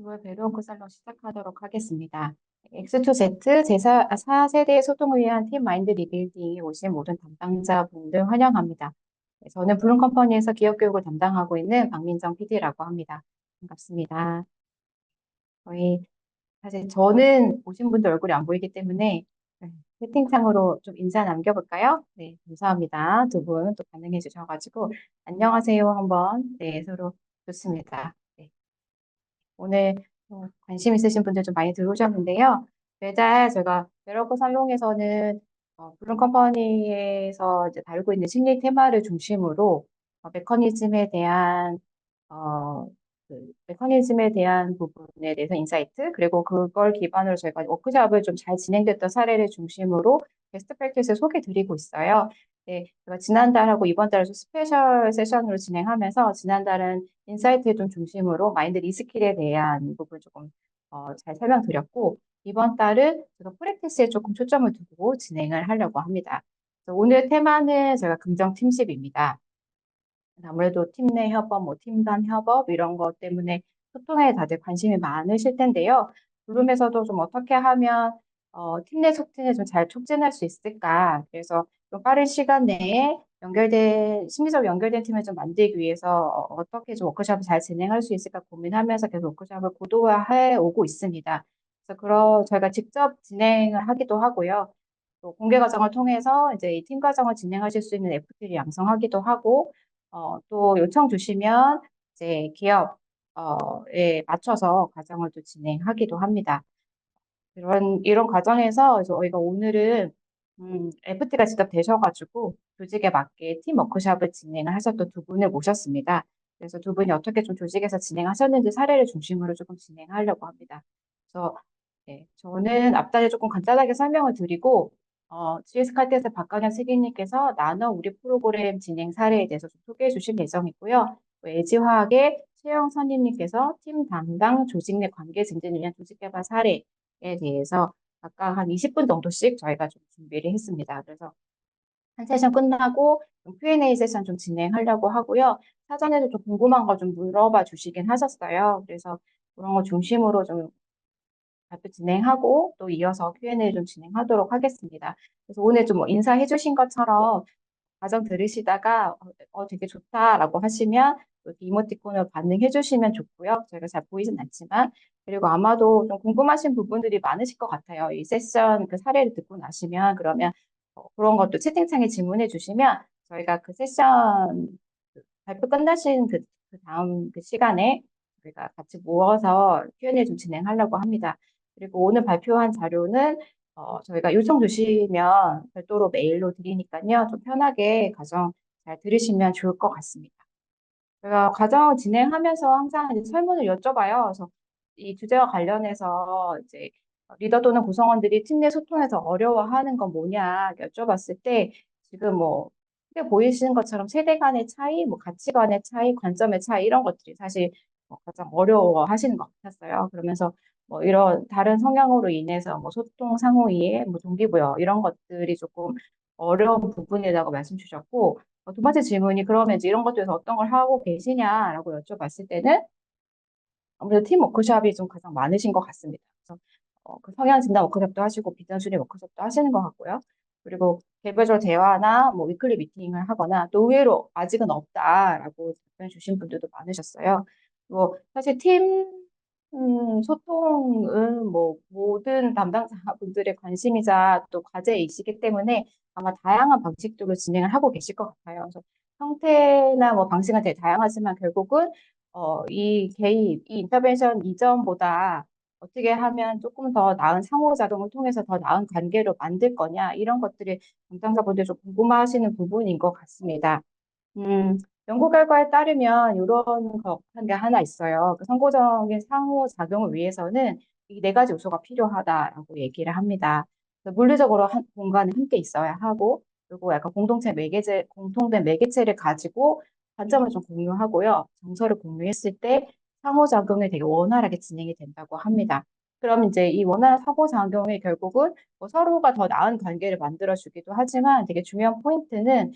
6월 배로원크 살롱 시작하도록 하겠습니다. X2Z 제4세대 소통을 위한 팀 마인드 리빌딩에 오신 모든 담당자분들 환영합니다. 네, 저는 블룸컴퍼니에서 기업 교육을 담당하고 있는 박민정 PD라고 합니다. 반갑습니다. 저희 사실 저는 오신 분들 얼굴이 안 보이기 때문에 채팅창으로 좀 인사 남겨볼까요? 네, 감사합니다. 두 분 또 반응해 주셔가지고 안녕하세요 한번 네 서로 좋습니다. 네. 오늘 관심 있으신 분들 좀 많이 들어오셨는데요. 매달 제가 베러코 살롱에서는 브룬 컴퍼니에서 이제 다루고 있는 심리 테마를 중심으로 메커니즘에 대한 어, 메커니즘에 대한 부분에 대해서 인사이트 그리고 그걸 기반으로 저희가 워크숍을 좀 잘 진행됐던 사례를 중심으로 베스트 프랙티스를 소개해 드리고 있어요. 네, 제가 지난달하고 이번 달에 좀 스페셜 세션으로 진행하면서 지난달은 인사이트를 좀 중심으로 마인드 리스킬에 대한 부분 조금 잘 설명드렸고 이번 달은 제가 프랙티스에 조금 초점을 두고 진행을 하려고 합니다. 그래서 오늘 테마는 제가 긍정 팀십입니다. 아무래도 팀 내 협업, 뭐 팀 간 협업 이런 것 때문에 소통에 다들 관심이 많으실 텐데요. 블룸에서도 좀 어떻게 하면 팀 내 소통을 좀 잘 촉진할 수 있을까? 그래서 좀 빠른 시간 내에 심리적으로 연결된 팀을 좀 만들기 위해서 어떻게 좀 워크숍을 잘 진행할 수 있을까 고민하면서 계속 워크숍을 고도화해 오고 있습니다. 그래서 저희가 직접 진행을 하기도 하고요. 또 공개 과정을 통해서 이제 이 팀 과정을 진행하실 수 있는 FT를 양성하기도 하고, 또 요청 주시면 이제 기업에 맞춰서 과정을 또 진행하기도 합니다. 이런 과정에서 저희가 오늘은 FT가 직접 되셔가지고 조직에 맞게 팀 워크숍을 진행을 하셨던 두 분을 모셨습니다. 그래서 두 분이 어떻게 좀 조직에서 진행하셨는지 사례를 중심으로 조금 진행하려고 합니다. 그래서 네, 저는 앞단에 조금 간단하게 설명을 드리고 GS 칼텍스 박강현 책임님께서 나눠 우리 프로그램 진행 사례에 대해서 좀 소개해 주실 예정이고요. 또 LG화학의 최영 선임님께서 팀 담당 조직 내 관계 증진을 위한 조직 개발 사례에 대해서 각각 한 20분 정도씩 저희가 좀 준비를 했습니다. 그래서 한 세션 끝나고 좀 Q&A 세션 좀 진행하려고 하고요. 사전에도 좀 궁금한 거 좀 물어봐 주시긴 하셨어요. 그래서 그런 거 중심으로 좀 발표 진행하고 또 이어서 Q&A 좀 진행하도록 하겠습니다. 그래서 오늘 좀 뭐 인사해 주신 것처럼 과정 들으시다가 되게 좋다라고 하시면 또 이모티콘을 반응해 주시면 좋고요. 저희가 잘 보이진 않지만 그리고 아마도 좀 궁금하신 부분들이 많으실 것 같아요. 이 세션 그 사례를 듣고 나시면 그러면 그런 것도 채팅창에 질문해 주시면 저희가 그 세션 발표 끝나신 그 다음 그 시간에 우리가 같이 모아서 Q&A 좀 진행하려고 합니다. 그리고 오늘 발표한 자료는 저희가 요청 주시면 별도로 메일로 드리니까요. 좀 편하게 과정 잘 들으시면 좋을 것 같습니다. 제가 과정 진행하면서 항상 이제 설문을 여쭤봐요. 그래서 이 주제와 관련해서 이제 리더 또는 구성원들이 팀 내 소통에서 어려워하는 건 뭐냐 여쭤봤을 때 지금 뭐 크게 보이시는 것처럼 세대 간의 차이, 뭐 가치관의 차이, 관점의 차이 이런 것들이 사실 가장 어려워하시는 것 같았어요. 그러면서 뭐 이런 다른 성향으로 인해서 뭐 소통 상호 이해, 뭐 동기부여 이런 것들이 조금 어려운 부분이라고 말씀 주셨고 두 번째 질문이 그러면 이제 이런 것들에서 어떤 걸 하고 계시냐라고 여쭤봤을 때는 아무래도 팀 워크숍이 좀 가장 많으신 것 같습니다. 그래서 그 성향 진단 워크숍도 하시고 비전 순위 워크숍도 하시는 것 같고요. 그리고 개별적으로 대화나 뭐 위클리 미팅을 하거나 또 의외로 아직은 없다라고 답변 주신 분들도 많으셨어요. 뭐 사실 팀 소통은 뭐 모든 담당자분들의 관심이자 또 과제이시기 때문에 아마 다양한 방식으로 진행을 하고 계실 것 같아요. 그래서 형태나 뭐 방식은 되게 다양하지만 결국은 이 인터벤션 이전보다 어떻게 하면 조금 더 나은 상호작용을 통해서 더 나은 관계로 만들 거냐, 이런 것들이 담당자분들 좀 궁금해하시는 부분인 것 같습니다. 연구 결과에 따르면 이런 게 하나 있어요. 그 선고적인 상호작용을 위해서는 이 네 가지 요소가 필요하다라고 얘기를 합니다. 물리적으로 공간에 함께 있어야 하고, 그리고 약간 공통된 매개체를 가지고 관점을 좀 공유하고요. 정서를 공유했을 때 상호작용이 되게 원활하게 진행이 된다고 합니다. 그럼 이제 이 원활한 상호작용이 결국은 뭐 서로가 더 나은 관계를 만들어주기도 하지만 되게 중요한 포인트는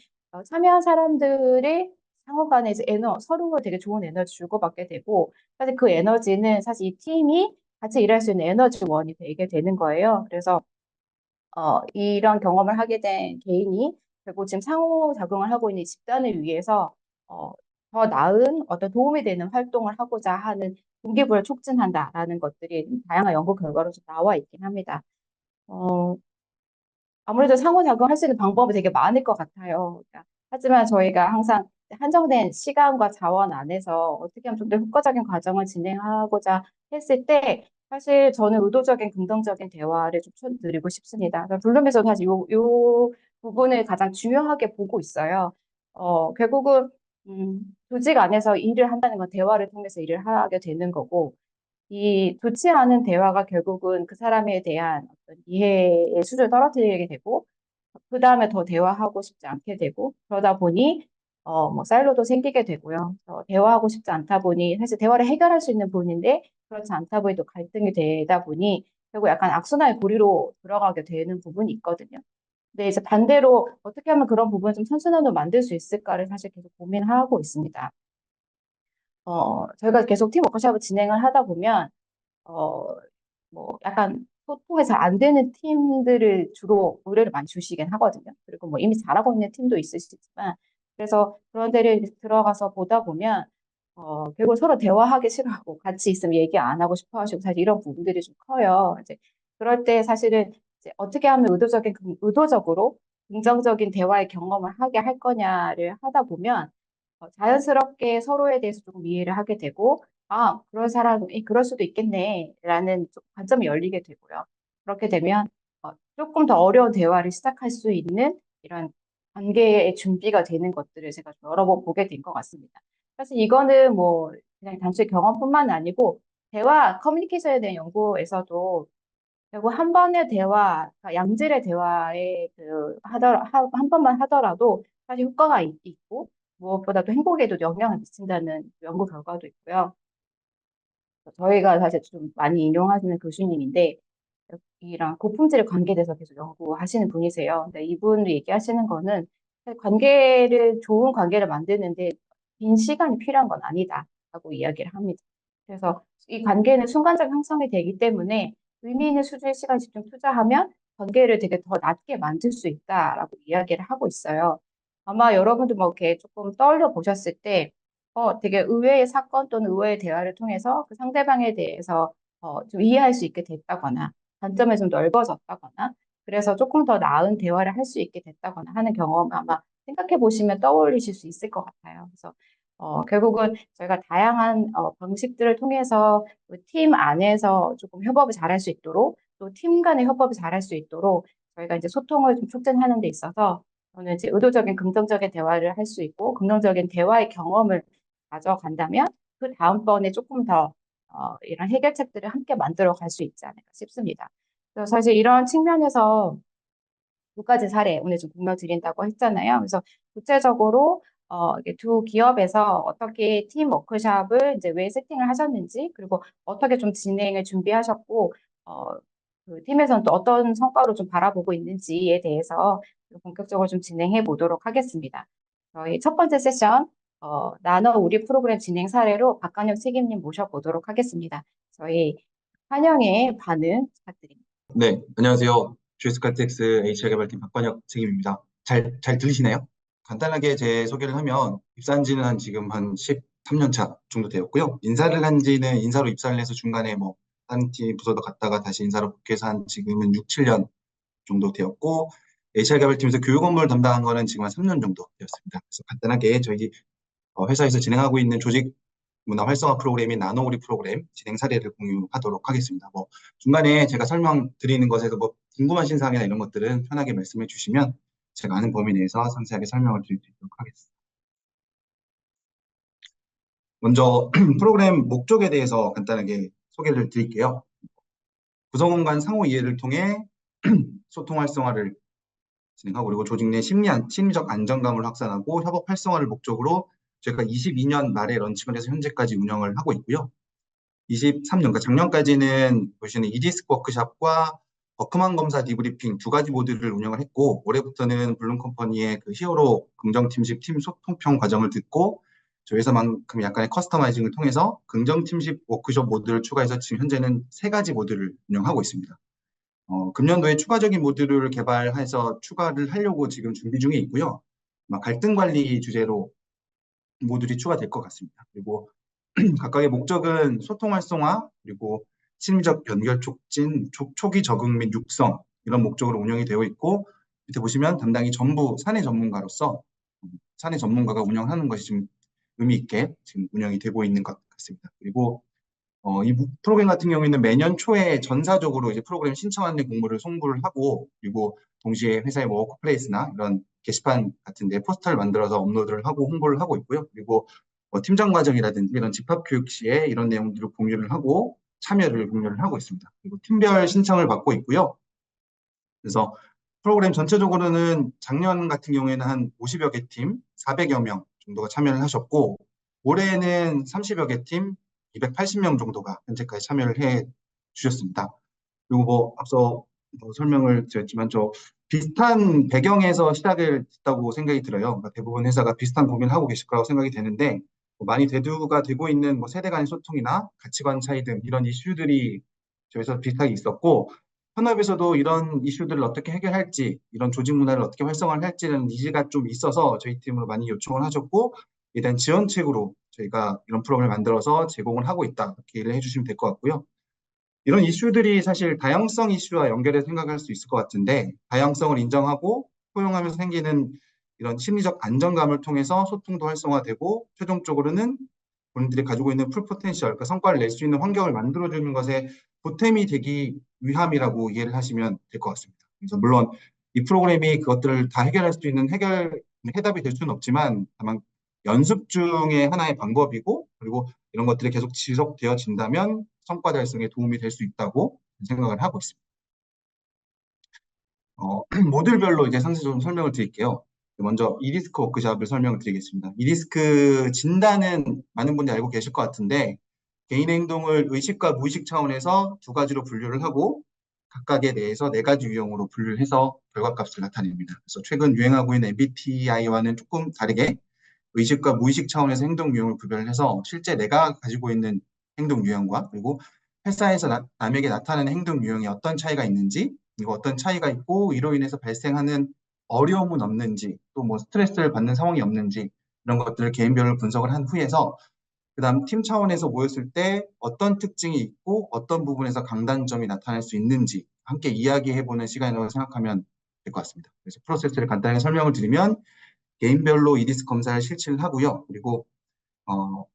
참여한 사람들이 상호 간에 이제 서로 되게 좋은 에너지 주고받게 되고, 사실 그 에너지는 사실 이 팀이 같이 일할 수 있는 에너지원이 되게 되는 거예요. 그래서 이런 경험을 하게 된 개인이 결국 지금 상호작용을 하고 있는 집단을 위해서 어, 더 나은 어떤 도움이 되는 활동을 하고자 하는 동기부여를 촉진한다라는 것들이 다양한 연구 결과로 좀 나와 있긴 합니다. 어, 아무래도 상호작용할 수 있는 방법이 되게 많을 것 같아요. 그러니까 하지만 저희가 항상 한정된 시간과 자원 안에서 어떻게 하면 좀 더 효과적인 과정을 진행하고자 했을 때 사실 저는 의도적인 긍정적인 대화를 좀 추천드리고 싶습니다. 그러니까 블룸에서도 사실 요 부분을 가장 중요하게 보고 있어요. 결국은 조직 안에서 일을 한다는 건 대화를 통해서 일을 하게 되는 거고 이 좋지 않은 대화가 결국은 그 사람에 대한 어떤 이해의 수준을 떨어뜨리게 되고, 그 다음에 더 대화하고 싶지 않게 되고, 그러다 보니, 뭐, 사일로도 생기게 되고요. 대화하고 싶지 않다 보니, 사실 대화를 해결할 수 있는 부분인데, 그렇지 않다 보니 또 갈등이 되다 보니, 결국 약간 악순환의 고리로 들어가게 되는 부분이 있거든요. 근데 이제 반대로 어떻게 하면 그런 부분을 좀 선순환으로 만들 수 있을까를 사실 계속 고민하고 있습니다. 저희가 계속 팀 워크숍을 진행을 하다 보면, 어, 뭐 약간 소통이 잘 안 되는 팀들을 주로 의뢰를 많이 주시긴 하거든요. 그리고 뭐 이미 잘하고 있는 팀도 있을 수 있지만, 그래서 그런 데를 들어가서 보다 보면, 결국 서로 대화하기 싫어하고 같이 있으면 얘기 안 하고 싶어 하시고 사실 이런 부분들이 좀 커요. 이제 그럴 때 사실은 이제 어떻게 하면 의도적으로 긍정적인 대화의 경험을 하게 할 거냐를 하다 보면 자연스럽게 서로에 대해서 조금 이해를 하게 되고, 아, 그런 사람이 그럴 수도 있겠네라는 좀 관점이 열리게 되고요. 그렇게 되면 조금 더 어려운 대화를 시작할 수 있는 이런 관계의 준비가 되는 것들을 제가 좀 여러 번 보게 된 것 같습니다. 사실 이거는 뭐 그냥 단순히 경험뿐만 아니고 대화, 커뮤니케이션에 대한 연구에서도 결국 한 번의 대화, 그러니까 양질의 대화에 한 번만 하더라도 사실 효과가 있고 무엇보다도 행복에도 영향을 미친다는 연구 결과도 있고요. 저희가 사실 좀 많이 인용하시는 교수님인데 이랑 고품질 관계에 대해서 계속 연구하시는 분이세요. 근데 이분이 얘기하시는 거는 좋은 관계를 만드는데 긴 시간이 필요한 건 아니다라고 이야기를 합니다. 그래서 이 관계는 순간적 형성이 되기 때문에 의미 있는 수준의 시간 집중 투자하면 관계를 되게 더 낮게 만들 수 있다라고 이야기를 하고 있어요. 아마 여러분도 뭐 이렇게 조금 떠올려 보셨을 때, 되게 의외의 사건 또는 의외의 대화를 통해서 그 상대방에 대해서 좀 이해할 수 있게 됐다거나, 관점이 좀 넓어졌다거나, 그래서 조금 더 나은 대화를 할 수 있게 됐다거나 하는 경험 아마 생각해 보시면 떠올리실 수 있을 것 같아요. 그래서 결국은 저희가 다양한 방식들을 통해서 그팀 안에서 조금 협업을 잘할 수 있도록 또 팀 간의 협업을 잘할 수 있도록 저희가 이제 소통을 좀 촉진하는 데 있어서 저는 이제 의도적인 긍정적인 대화를 할 수 있고 긍정적인 대화의 경험을 가져간다면 그 다음번에 조금 더 이런 해결책들을 함께 만들어 갈 수 있지 않을까 싶습니다. 그래서 사실 이런 측면에서 두 가지 사례 오늘 좀 공유 드린다고 했잖아요. 그래서 구체적으로 이게 두 기업에서 어떻게 팀 워크샵을 이제 왜 세팅을 하셨는지 그리고 어떻게 좀 진행을 준비하셨고 어, 그 팀에서는 또 어떤 성과로 좀 바라보고 있는지에 대해서 본격적으로 좀 진행해 보도록 하겠습니다. 저희 첫 번째 세션 나눠 우리 프로그램 진행 사례로 박관혁 책임님 모셔보도록 하겠습니다. 저희 환영의 반응 부탁드립니다. 네, 안녕하세요. GS칼텍스 HR 개발팀 박관혁 책임입니다. 잘 들리시나요? 간단하게 제 소개를 하면 입사한 지는 지금 한 13년 차 정도 되었고요. 인사로 입사를 해서 중간에 뭐 다른 팀 부서도 갔다가 다시 인사로 복귀해서 한 지금은 6, 7년 정도 되었고 HR 개발팀에서 교육 업무를 담당한 거는 지금 한 3년 정도 되었습니다. 그래서 간단하게 저희 회사에서 진행하고 있는 조직 문화 활성화 프로그램인 나노우리 프로그램 진행 사례를 공유하도록 하겠습니다. 뭐 중간에 제가 설명드리는 것에서 뭐 궁금하신 사항이나 이런 것들은 편하게 말씀해 주시면 제가 아는 범위 내에서 상세하게 설명을 드리도록 하겠습니다. 먼저 프로그램 목적에 대해서 간단하게 소개를 드릴게요. 구성원 간 상호 이해를 통해 소통 활성화를 진행하고 그리고 조직 내 심리적 안정감을 확산하고 협업 활성화를 목적으로 저희가 22년 말에 런칭을 해서 현재까지 운영을 하고 있고요. 23년, 그러니까 작년까지는 보시는 이디스크 워크샵과 버크만 검사 디브리핑 두 가지 모듈을 운영을 했고, 올해부터는 블룸컴퍼니의 그 히어로 긍정팀식 팀 소통평 과정을 듣고, 저희에서만큼 약간의 커스터마이징을 통해서 긍정팀식 워크숍 모듈을 추가해서 지금 현재는 세 가지 모듈을 운영하고 있습니다. 금년도에 추가적인 모듈을 개발해서 추가를 하려고 지금 준비 중에 있고요. 아마 갈등 관리 주제로 모듈이 추가될 것 같습니다. 그리고 각각의 목적은 소통 활성화, 그리고 심리적 연결 촉진, 초기 적응 및 육성 이런 목적으로 운영이 되어 있고, 밑에 보시면 담당이 전부 사내 전문가로서 사내 전문가가 운영하는 것이 지금 의미 있게 지금 운영이 되고 있는 것 같습니다. 그리고 이 프로그램 같은 경우에는 매년 초에 전사적으로 이제 프로그램 신청하는 공모를 송부를 하고, 그리고 동시에 회사의 뭐 워크플레이스나 이런 게시판 같은 데 포스터를 만들어서 업로드를 하고 홍보를 하고 있고요. 그리고 팀장 과정이라든지 이런 집합교육 시에 이런 내용들을 공유를 하고 참여를 공유를 하고 있습니다. 그리고 팀별 신청을 받고 있고요. 그래서 프로그램 전체적으로는 작년 같은 경우에는 한 50여 개 팀, 400여 명 정도가 참여를 하셨고, 올해는 30여 개 팀, 280명 정도가 현재까지 참여를 해 주셨습니다. 그리고 뭐 앞서 설명을 드렸지만 저 비슷한 배경에서 시작을 했다고 생각이 들어요. 그러니까 대부분 회사가 비슷한 고민을 하고 계실 거라고 생각이 되는데, 많이 대두가 되고 있는 뭐 세대 간의 소통이나 가치관 차이 등 이런 이슈들이 저희에서 비슷하게 있었고, 현업에서도 이런 이슈들을 어떻게 해결할지, 이런 조직 문화를 어떻게 활성화를 할지는 니즈가 좀 있어서 저희 팀으로 많이 요청을 하셨고, 일단 지원책으로 저희가 이런 프로그램을 만들어서 제공을 하고 있다, 이렇게 이해를 해주시면 될 것 같고요. 이런 이슈들이 사실 다양성 이슈와 연결해서 생각할 수 있을 것 같은데, 다양성을 인정하고 포용하면서 생기는 이런 심리적 안정감을 통해서 소통도 활성화되고, 최종적으로는 본인들이 가지고 있는 풀 포텐셜, 그러니까 성과를 낼 수 있는 환경을 만들어주는 것에 보탬이 되기 위함이라고 이해를 하시면 될 것 같습니다. 그래서 물론 이 프로그램이 그것들을 다 해결할 수 있는 해답이 될 수는 없지만, 다만 연습 중에 하나의 방법이고, 그리고 이런 것들이 계속 지속되어진다면 성과 달성에 도움이 될 수 있다고 생각을 하고 있습니다. 모듈별로 이제 상세적으로 설명을 드릴게요. 먼저 이디스크 워크샵을 설명을 드리겠습니다. 이디스크 진단은 많은 분들이 알고 계실 것 같은데, 개인 행동을 의식과 무의식 차원에서 두 가지로 분류를 하고 각각에 대해서 네 가지 유형으로 분류를 해서 결과값을 나타냅니다. 그래서 최근 유행하고 있는 MBTI와는 조금 다르게 의식과 무의식 차원에서 행동 유형을 구별해서 실제 내가 가지고 있는 행동 유형과, 그리고 회사에서 남에게 나타나는 행동 유형에 어떤 차이가 있는지, 그리고 어떤 차이가 있고 이로 인해서 발생하는 어려움은 없는지, 또 뭐 스트레스를 받는 상황이 없는지, 이런 것들을 개인별로 분석을 한 후에서 그다음 팀 차원에서 모였을 때 어떤 특징이 있고 어떤 부분에서 강단점이 나타날 수 있는지 함께 이야기해보는 시간이라고 생각하면 될 것 같습니다. 그래서 프로세스를 간단하게 설명을 드리면, 개인별로 이디스 검사를 실시를 하고요. 그리고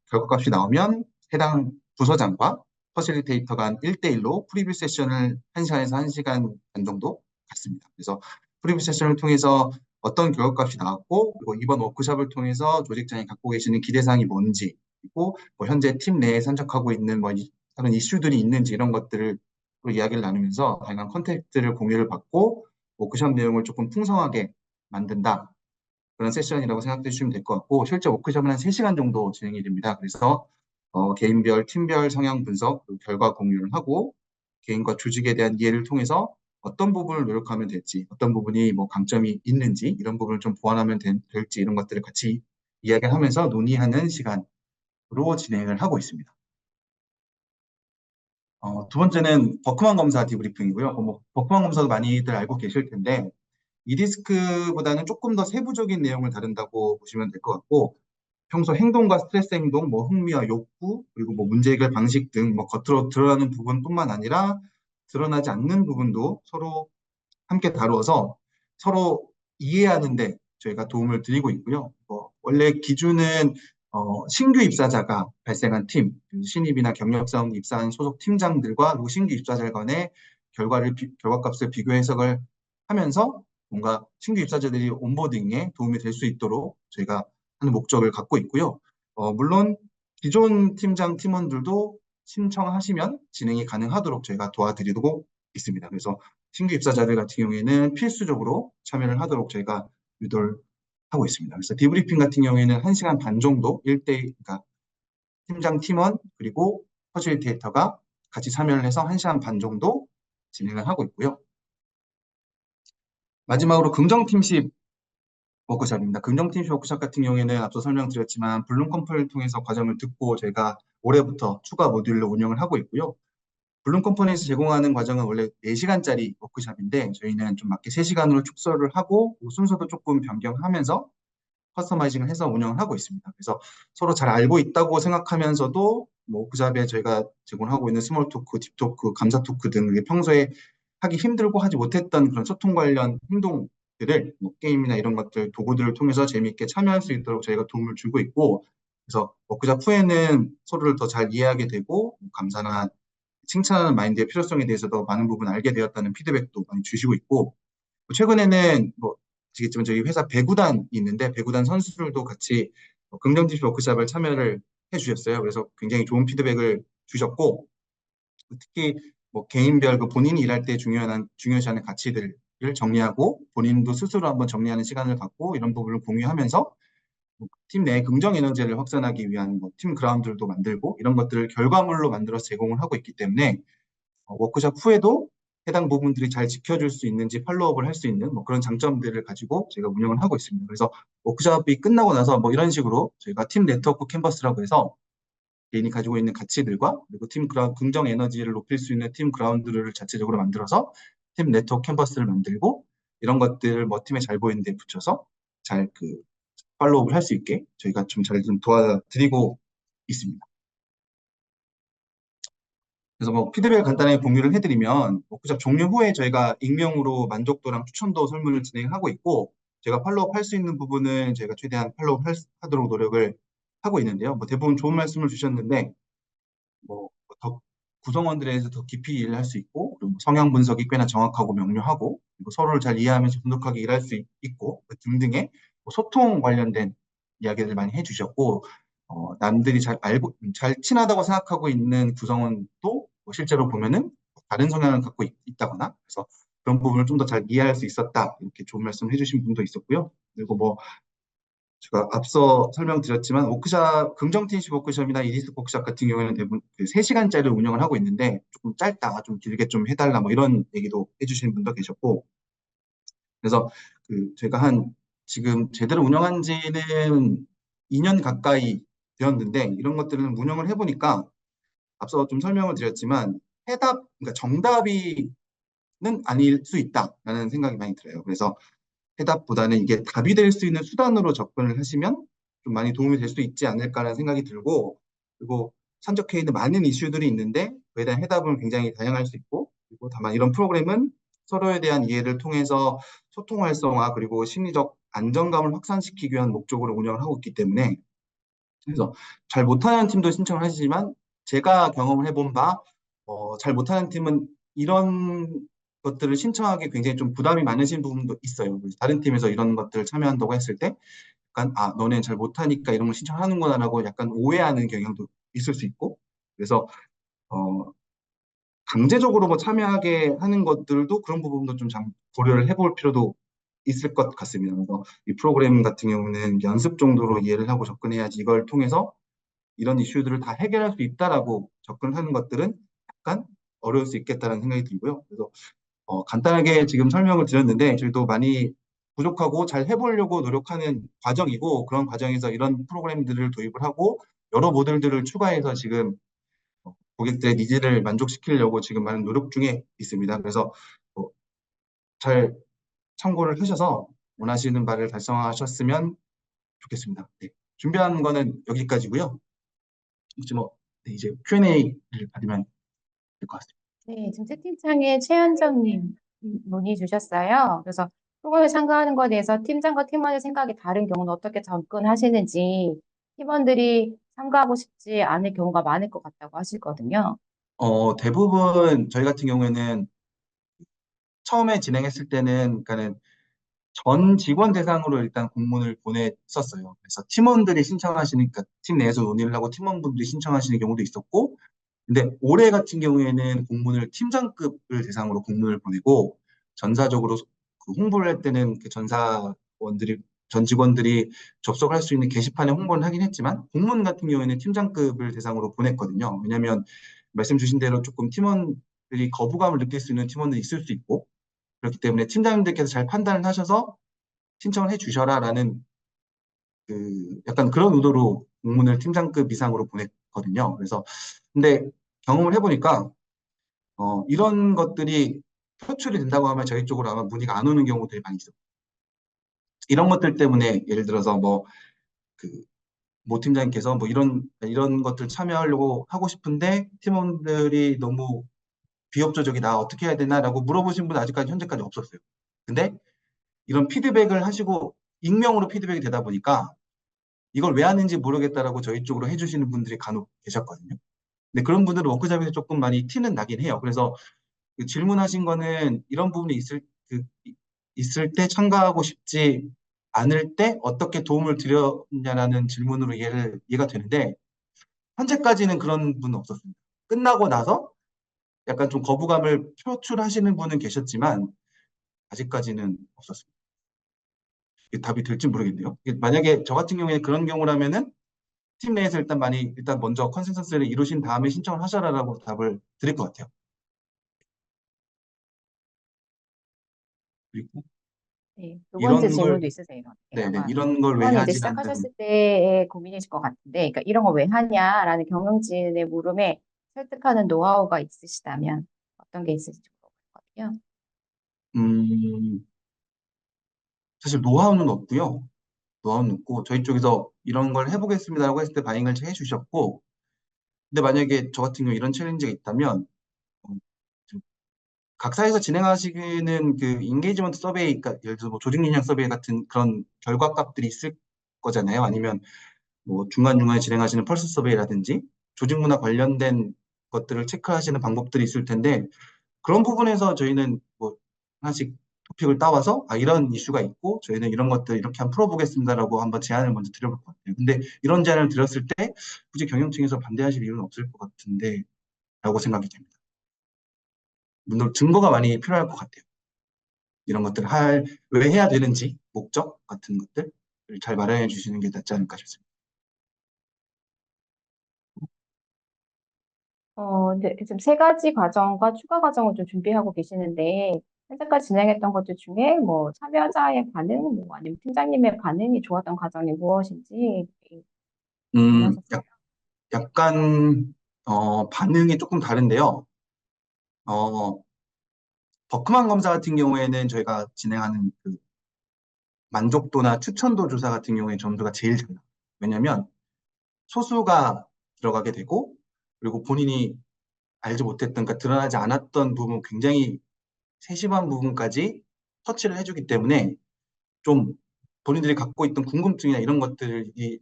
결과값이 나오면 해당 부서장과 퍼실리테이터가 한 1대1로 프리뷰 세션을 1시간에서 1시간 반 정도 갖습니다. 그래서 프리뷰 세션을 통해서 어떤 결과값이 나왔고, 그리고 이번 워크숍을 통해서 조직장이 갖고 계시는 기대사항이 뭔지, 그리고 뭐 현재 팀 내에 산적하고 있는 뭐 다른 이슈들이 있는지, 이런 것들을 이야기를 나누면서 다양한 컨텐츠를 공유를 받고 워크숍 내용을 조금 풍성하게 만든다, 그런 세션이라고 생각해 주시면 될 것 같고, 실제 워크숍은 한 3시간 정도 진행이 됩니다. 그래서 개인별, 팀별 성향 분석, 그리고 결과 공유를 하고, 개인과 조직에 대한 이해를 통해서 어떤 부분을 노력하면 될지, 어떤 부분이 뭐 강점이 있는지, 이런 부분을 좀 보완하면 될지, 이런 것들을 같이 이야기하면서 논의하는 시간으로 진행을 하고 있습니다. 두 번째는 버크만 검사 디브리핑이고요. 뭐 버크만 검사도 많이들 알고 계실 텐데, 이디스크보다는 조금 더 세부적인 내용을 다룬다고 보시면 될 것 같고, 평소 행동과 스트레스 행동, 뭐 흥미와 욕구, 그리고 뭐 문제 해결 방식 등 뭐 겉으로 드러나는 부분뿐만 아니라 드러나지 않는 부분도 서로 함께 다루어서 서로 이해하는데 저희가 도움을 드리고 있고요. 원래 기준은 신규 입사자가 발생한 팀, 신입이나 경력자원 입사한 소속 팀장들과 그리고 신규 입사자 간의 결과값을 비교 해석을 하면서 뭔가 신규 입사자들이 온보딩에 도움이 될 수 있도록 저희가 하는 목적을 갖고 있고요. 물론 기존 팀장 팀원들도 신청하시면 진행이 가능하도록 저희가 도와드리고 있습니다. 그래서 신규 입사자들 같은 경우에는 필수적으로 참여를 하도록 저희가 유도를 하고 있습니다. 그래서 디브리핑 같은 경우에는 1시간 반 정도 1대1, 그러니까 팀장 팀원 그리고 퍼실리테이터가 같이 참여를 해서 1시간 반 정도 진행을 하고 있고요. 마지막으로 긍정팀십 워크숍입니다. 긍정팀십 워크숍 같은 경우에는 앞서 설명드렸지만 블룸 컴퍼니를 통해서 과정을 듣고 저희가 올해부터 추가 모듈로 운영을 하고 있고요. 블룸 컴퍼니에서 제공하는 과정은 원래 4시간짜리 워크숍인데 저희는 좀 맞게 3시간으로 축소를 하고 순서도 조금 변경하면서 커스터마이징을 해서 운영을 하고 있습니다. 그래서 서로 잘 알고 있다고 생각하면서도 뭐 워크숍에 저희가 제공하고 있는 스몰 토크, 딥 토크, 감사 토크 등 평소에 하기 힘들고 하지 못했던 그런 소통 관련 행동들을 뭐 게임이나 이런 것들 도구들을 통해서 재미있게 참여할 수 있도록 저희가 도움을 주고 있고 그래서 워크숍 후에는 서로를 더 잘 이해하게 되고 뭐 감사나 칭찬하는 마인드의 필요성에 대해서도 많은 부분 알게 되었다는 피드백도 많이 주시고 있고 최근에는 뭐 아시겠지만 저희 회사 배구단이 있는데 배구단 선수들도 같이 긍정지수 워크숍을 참여를 해주셨어요. 그래서 굉장히 좋은 피드백을 주셨고 특히 뭐 개인별 그 본인이 일할 때 중요시하는 가치들을 정리하고 본인도 스스로 한번 정리하는 시간을 갖고 이런 부분을 공유하면서 팀 내 긍정 에너지를 확산하기 위한 뭐팀 그라운드도 만들고 이런 것들을 결과물로 만들어서 제공을 하고 있기 때문에 워크숍 후에도 해당 부분들이 잘 지켜줄 수 있는지 팔로우업을 할 수 있는 뭐 그런 장점들을 가지고 제가 운영을 하고 있습니다. 그래서 워크숍이 끝나고 나서 뭐 이런 식으로 저희가 팀 네트워크 캔버스라고 해서 개인이 가지고 있는 가치들과 그리고 긍정 에너지를 높일 수 있는 팀 그라운드를 자체적으로 만들어서 팀 네트워크 캔버스를 만들고 이런 것들을 뭐 팀에 잘 보이는 데 붙여서 잘 그 팔로우업을 할 수 있게 저희가 좀 잘 좀 도와드리고 있습니다. 그래서 뭐 피드백을 간단하게 공유를 해드리면 워크숍 종료 후에 저희가 익명으로 만족도랑 추천도 설문을 진행하고 있고 제가 팔로우업 할 수 있는 부분은 저희가 최대한 팔로우업 하도록 노력을 하고 있는데요. 뭐 대부분 좋은 말씀을 주셨는데 뭐더 구성원들에 대해서 더 깊이 일을 할 수 있고 그리고 성향 분석이 꽤나 정확하고 명료하고 그리고 서로를 잘 이해하면서 돈독하게 일할 수 있고 등등의 뭐 소통 관련된 이야기를 많이 해주셨고 남들이 잘 알고 잘 친하다고 생각하고 있는 구성원도 뭐 실제로 보면은 다른 성향을 갖고 있다거나 그래서 그런 부분을 좀 더 잘 이해할 수 있었다 이렇게 좋은 말씀 해주신 분도 있었고요. 그리고 뭐 제가 앞서 설명드렸지만 워크숍, 긍정팀식 워크숍이나 이디스 워크숍 같은 경우에는 대부분 그 3시간짜리를 운영을 하고 있는데 조금 짧다, 좀 길게 좀 해달라 뭐 이런 얘기도 해주시는 분도 계셨고 그래서 그 제가 지금 제대로 운영한 지는 2년 가까이 되었는데 이런 것들은 운영을 해보니까 앞서 좀 설명을 드렸지만 그러니까 정답이는 아닐 수 있다라는 생각이 많이 들어요. 그래서 해답보다는 이게 답이 될 수 있는 수단으로 접근을 하시면 좀 많이 도움이 될 수 있지 않을까라는 생각이 들고 그리고 산적해 있는 많은 이슈들이 있는데 그에 대한 해답은 굉장히 다양할 수 있고 그리고 다만 이런 프로그램은 서로에 대한 이해를 통해서 소통 활성화 그리고 심리적 안정감을 확산시키기 위한 목적으로 운영을 하고 있기 때문에 그래서 잘 못하는 팀도 신청을 하시지만 제가 경험을 해본 잘 못하는 팀은 이런 것들을 신청하기 굉장히 좀 부담이 많으신 부분도 있어요. 그래서 다른 팀에서 이런 것들을 참여한다고 했을 때 약간 너네 잘 못하니까 이런 걸 신청하는구나라고 약간 오해하는 경향도 있을 수 있고 그래서 어, 강제적으로 뭐 참여하게 하는 것들도 그런 부분도 좀 고려를 해볼 필요도 있을 것 같습니다. 그래서 이 프로그램 같은 경우는 연습 정도로 이해를 하고 접근해야지 이걸 통해서 이런 이슈들을 다 해결할 수 있다라고 접근하는 것들은 약간 어려울 수 있겠다는 생각이 들고요. 그래서 간단하게 지금 설명을 드렸는데 저희도 많이 부족하고 잘 해보려고 노력하는 과정이고 그런 과정에서 이런 프로그램들을 도입을 하고 여러 모델들을 추가해서 지금 고객들의 니즈를 만족시키려고 지금 많은 노력 중에 있습니다. 그래서 어, 잘 참고를 하셔서 원하시는 바를 달성하셨으면 좋겠습니다. 네. 준비한 거는 여기까지고요. 이제 네, 이제 Q&A를 받으면 될 것 같습니다. 네, 지금 채팅창에 최현정님 문의 주셨어요. 그래서 프로그램에 참가하는 것에 대해서 팀장과 팀원의 생각이 다른 경우는 어떻게 접근하시는지 팀원들이 참가하고 싶지 않을 경우가 많을 것 같다고 하시거든요. 대부분 저희 같은 경우에는 처음에 진행했을 때는 그러니까는 전 직원 대상으로 일단 공문을 보냈었어요. 그래서 팀원들이 신청하시니까 팀 내에서 논의를 하고 팀원분들이 신청하시는 경우도 있었고, 근데 올해 같은 경우에는 공문을 팀장급을 대상으로 공문을 보내고 전사적으로 그 홍보를 할 때는 그 전 직원들이 접속할 수 있는 게시판에 홍보를 하긴 했지만 공문 같은 경우에는 팀장급을 대상으로 보냈거든요. 왜냐하면 말씀 주신 대로 조금 팀원들이 거부감을 느낄 수 있는 팀원들이 있을 수 있고 그렇기 때문에 팀장님들께서 잘 판단을 하셔서 신청을 해 주셔라라는 약간 그런 의도로 공문을 팀장급 이상으로 보냈거든요. 그래서 근데 경험을 해보니까 이런 것들이 표출이 된다고 하면 저희 쪽으로 아마 문의가 안 오는 경우들이 많이 있어요. 이런 것들 때문에 예를 들어서 그, 모 팀장님께서 이런 것들 참여하려고 하고 싶은데 팀원들이 너무 비협조적이다. 어떻게 해야 되나라고 물어보신 분 아직까지 현재까지 없었어요. 근데 이런 피드백을 하시고 익명으로 피드백이 되다 보니까 이걸 왜 하는지 모르겠다라고 저희 쪽으로 해주시는 분들이 간혹 계셨거든요. 근데 그런 분들은 워크숍에서 조금 많이 티는 나긴 해요. 그래서 그 질문하신 거는 이런 부분이 있을 때 참가하고 싶지 않을 때 어떻게 도움을 드렸냐라는 질문으로 이해가 되는데 현재까지는 그런 분은 없었습니다. 끝나고 나서 약간 좀 거부감을 표출하시는 분은 계셨지만 아직까지는 없었습니다. 이게 답이 될지 모르겠네요. 만약에 저 같은 경우에 그런 경우라면은 팀 내에서 일단 먼저 컨센서스를 이루신 다음에 신청을 하셔라라고 답을 드릴 것 같아요. 그리고 네, 두 번째 이런 질문도 걸, 있으세요. 네, 네네, 아마 이런 걸 왜 초반에 이제 하지? 라는, 시작하셨을 때의 고민이실 것 같은데, 그러니까 이런 거 왜 하냐라는 경영진의 물음에 설득하는 노하우가 있으시다면 어떤 게 있을지 물어봤거든요. 음, 사실 노하우는 없고요. 노하우는 없고, 저희 쪽에서 이런 걸 해보겠습니다라고 했을 때 바잉을 해주셨고, 근데 만약에 저 같은 경우 이런 챌린지가 있다면, 어, 좀 각사에서 진행하시는 그 인게이지먼트 서베이, 그러니까 예를 들어서 뭐 조직 역량 서베이 같은 그런 결과값들이 있을 거잖아요. 아니면 뭐 중간중간에 진행하시는 펄스 서베이라든지 조직 문화 관련된 것들을 체크하시는 방법들이 있을 텐데 그런 부분에서 저희는 뭐 하나씩 토픽을 따와서 이런 이슈가 있고 저희는 이런 것들 이렇게 한번 풀어보겠습니다라고 한번 제안을 먼저 드려볼 것 같아요. 근데 이런 제안을 드렸을 때 굳이 경영층에서 반대하실 이유는 없을 것 같은데 라고 생각이 됩니다. 물론 증거가 많이 필요할 것 같아요. 이런 것들을 왜 해야 되는지 목적 같은 것들을 잘 마련해 주시는 게 낫지 않을까 싶습니다. 근데 지금 세 가지 과정과 추가 과정을 좀 준비하고 계시는데, 현재까지 진행했던 것들 중에 뭐 참여자의 반응, 뭐 아니면 팀장님의 반응이 좋았던 과정이 무엇인지 질문하셨어요. 약간 반응이 조금 다른데요. 어, 버크만 검사 같은 경우에는 저희가 진행하는 그 만족도나 추천도 조사 같은 경우에 점수가 제일 잘 나와요. 왜냐하면 소수가 들어가게 되고 그리고 본인이 알지 못했던, 그러니까 드러나지 않았던 부분, 굉장히 세심한 부분까지 터치를 해주기 때문에 좀 본인들이 갖고 있던 궁금증이나 이런 것들이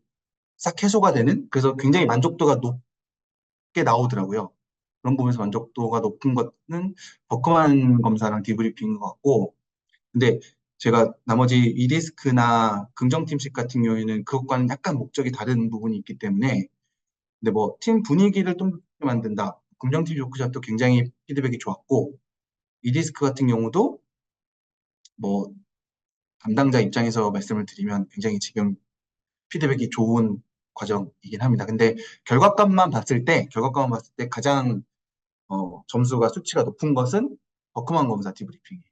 싹 해소가 되는, 그래서 굉장히 만족도가 높게 나오더라고요. 그런 부분에서 만족도가 높은 것은 버커만 검사랑 디브리핑인 것 같고, 근데 제가 나머지 이디스크나 긍정팀식 같은 경우에는 그것과는 약간 목적이 다른 부분이 있기 때문에, 근데 뭐 팀 분위기를 좀 좋게 만든다. 긍정팀 워크숍도 굉장히 피드백이 좋았고, 이디스크 같은 경우도 뭐 담당자 입장에서 말씀을 드리면 굉장히 지금 피드백이 좋은 과정이긴 합니다. 근데 결과값만 봤을 때 가장 점수가 수치가 높은 것은 버크만 검사 디브리핑이에요.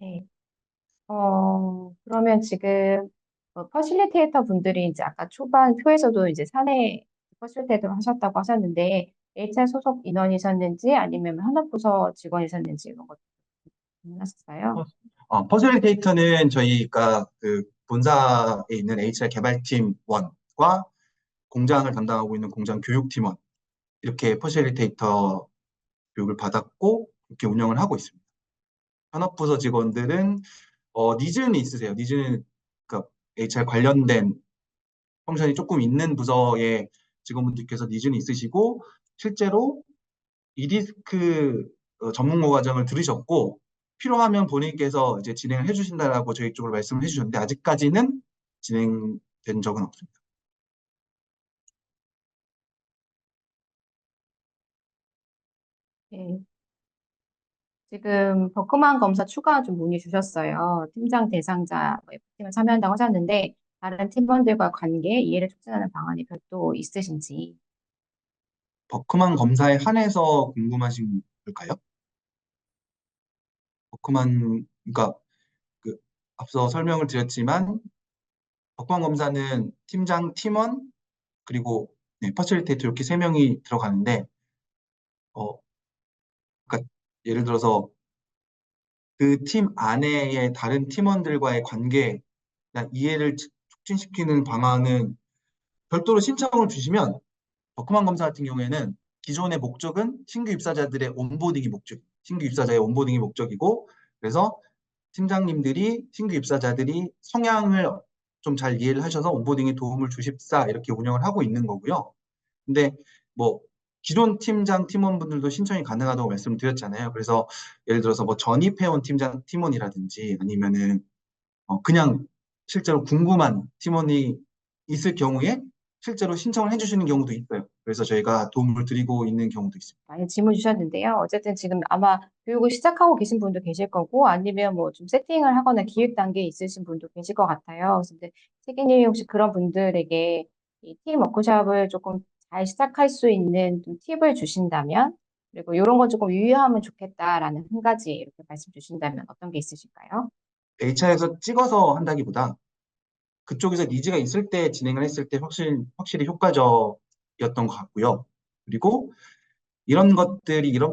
네. 그러면 지금 퍼실리테이터 분들이 이제 아까 초반 표에서도 이제 사내 퍼실리테이터를 하셨다고 하셨는데 HR 소속 인원이셨는지 아니면 산업부서 직원이셨는지 이런 것 질문하셨어요. 퍼실리테이터는 저희가 그 본사에 있는 HR 개발팀 원과 공장을 담당하고 있는 공장 교육팀원 이렇게 퍼실리테이터 교육을 받았고 이렇게 운영을 하고 있습니다. 산업부서 직원들은 니즈는 있으세요. 니즈는 그러니까 HR 관련된 펑션이 조금 있는 부서의 직원분들께서 니즈는 있으시고 실제로 이디스크 전문가 과정을 들으셨고 필요하면 본인께서 이제 진행을 해주신다라고 저희 쪽으로 말씀을 해주셨는데 아직까지는 진행된 적은 없습니다. 네. 지금 버크만 검사 추가 좀 문의 주셨어요. 팀장 대상자 F팀을 참여한다고 하셨는데 다른 팀원들과 관계 이해를 촉진하는 방안이 별도 있으신지. 버크만 검사에 한해서 궁금하신 볼까요? 버크만, 그러니까 그 앞서 설명을 드렸지만 버크만 검사는 팀장, 팀원, 그리고 네, 퍼실리테이터 이렇게 세 명이 들어가는데 어, 그러니까 예를 들어서 그 팀 안에의 다른 팀원들과의 관계, 이해를 촉진시키는 방안은 별도로 신청을 주시면 버크만 검사 같은 경우에는 기존의 목적은 신규 입사자들의 온보딩이 목적, 신규 입사자의 온보딩이 목적이고 그래서 팀장님들이 신규 입사자들이 성향을 좀 잘 이해를 하셔서 온보딩에 도움을 주십사 이렇게 운영을 하고 있는 거고요. 근데 뭐 기존 팀장 팀원분들도 신청이 가능하다고 말씀드렸잖아요. 그래서 예를 들어서 뭐 전입해온 팀장 팀원이라든지 아니면은 그냥 실제로 궁금한 팀원이 있을 경우에 실제로 신청을 해주시는 경우도 있어요. 그래서 저희가 도움을 드리고 있는 경우도 있습니다. 많이 질문 주셨는데요. 어쨌든 지금 아마 교육을 시작하고 계신 분도 계실 거고 아니면 뭐 좀 세팅을 하거나 기획 단계에 있으신 분도 계실 것 같아요. 그래서 근데 책임님이 혹시 그런 분들에게 이 팀 워크숍을 조금 잘 시작할 수 있는 좀 팁을 주신다면 그리고 이런 거 조금 유의하면 좋겠다라는 한 가지 이렇게 말씀 주신다면 어떤 게 있으실까요? HR에서 찍어서 한다기보다 그쪽에서 니즈가 있을 때 진행을 했을 때 확실히 효과적이었던 것 같고요. 그리고 이런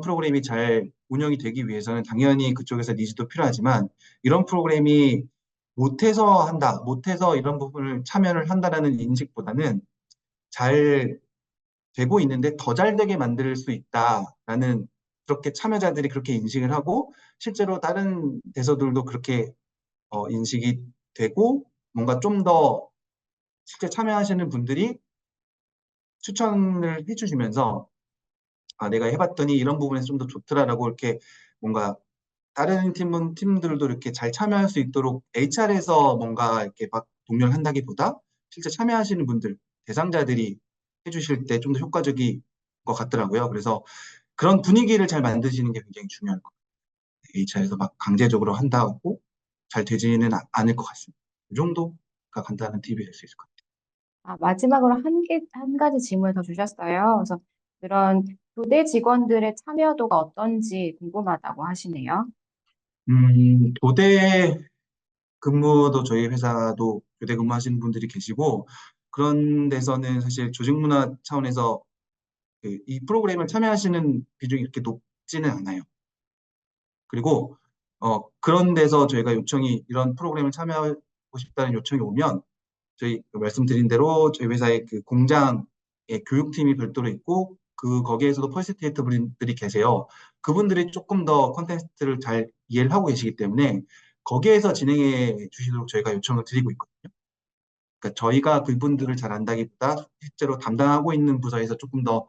프로그램이 잘 운영이 되기 위해서는 당연히 그쪽에서 니즈도 필요하지만 이런 프로그램이 못해서 이런 부분을 참여를 한다라는 인식보다는 잘 되고 있는데 더 잘 되게 만들 수 있다라는 그렇게 참여자들이 그렇게 인식을 하고 실제로 다른 대서들도 그렇게 인식이 되고 뭔가 좀 더 실제 참여하시는 분들이 추천을 해주시면서 내가 해봤더니 이런 부분에서 좀 더 좋더라라고 이렇게 뭔가 다른 팀들도 이렇게 잘 참여할 수 있도록 HR에서 뭔가 이렇게 막 독려를 한다기보다 실제 참여하시는 분들, 대상자들이 해주실 때 좀 더 효과적인 것 같더라고요. 그래서 그런 분위기를 잘 만드시는 게 굉장히 중요할 것 같아요. HR에서 막 강제적으로 한다고 잘 되지는 않을 것 같습니다. 이 정도가 간단한 팁이 될 수 있을 것 같아요. 마지막으로 한 가지 질문을 더 주셨어요. 그래서 그런 교대 직원들의 참여도가 어떤지 궁금하다고 하시네요. 교대 근무도 저희 회사도 교대 근무하시는 분들이 계시고 그런 데서는 사실 조직 문화 차원에서 이 프로그램을 참여하시는 비중이 이렇게 높지는 않아요. 그리고 그런 데서 저희가 요청이 이런 프로그램을 참여하고 싶다는 요청이 오면 저희 말씀드린 대로 저희 회사의 그 공장에 교육팀이 별도로 있고 거기에서도 퍼시테이터 분들이 계세요. 그분들이 조금 더 컨텐츠를 잘 이해를 하고 계시기 때문에 거기에서 진행해 주시도록 저희가 요청을 드리고 있거든요. 그러니까 저희가 그분들을 잘 안다기보다 실제로 담당하고 있는 부서에서 조금 더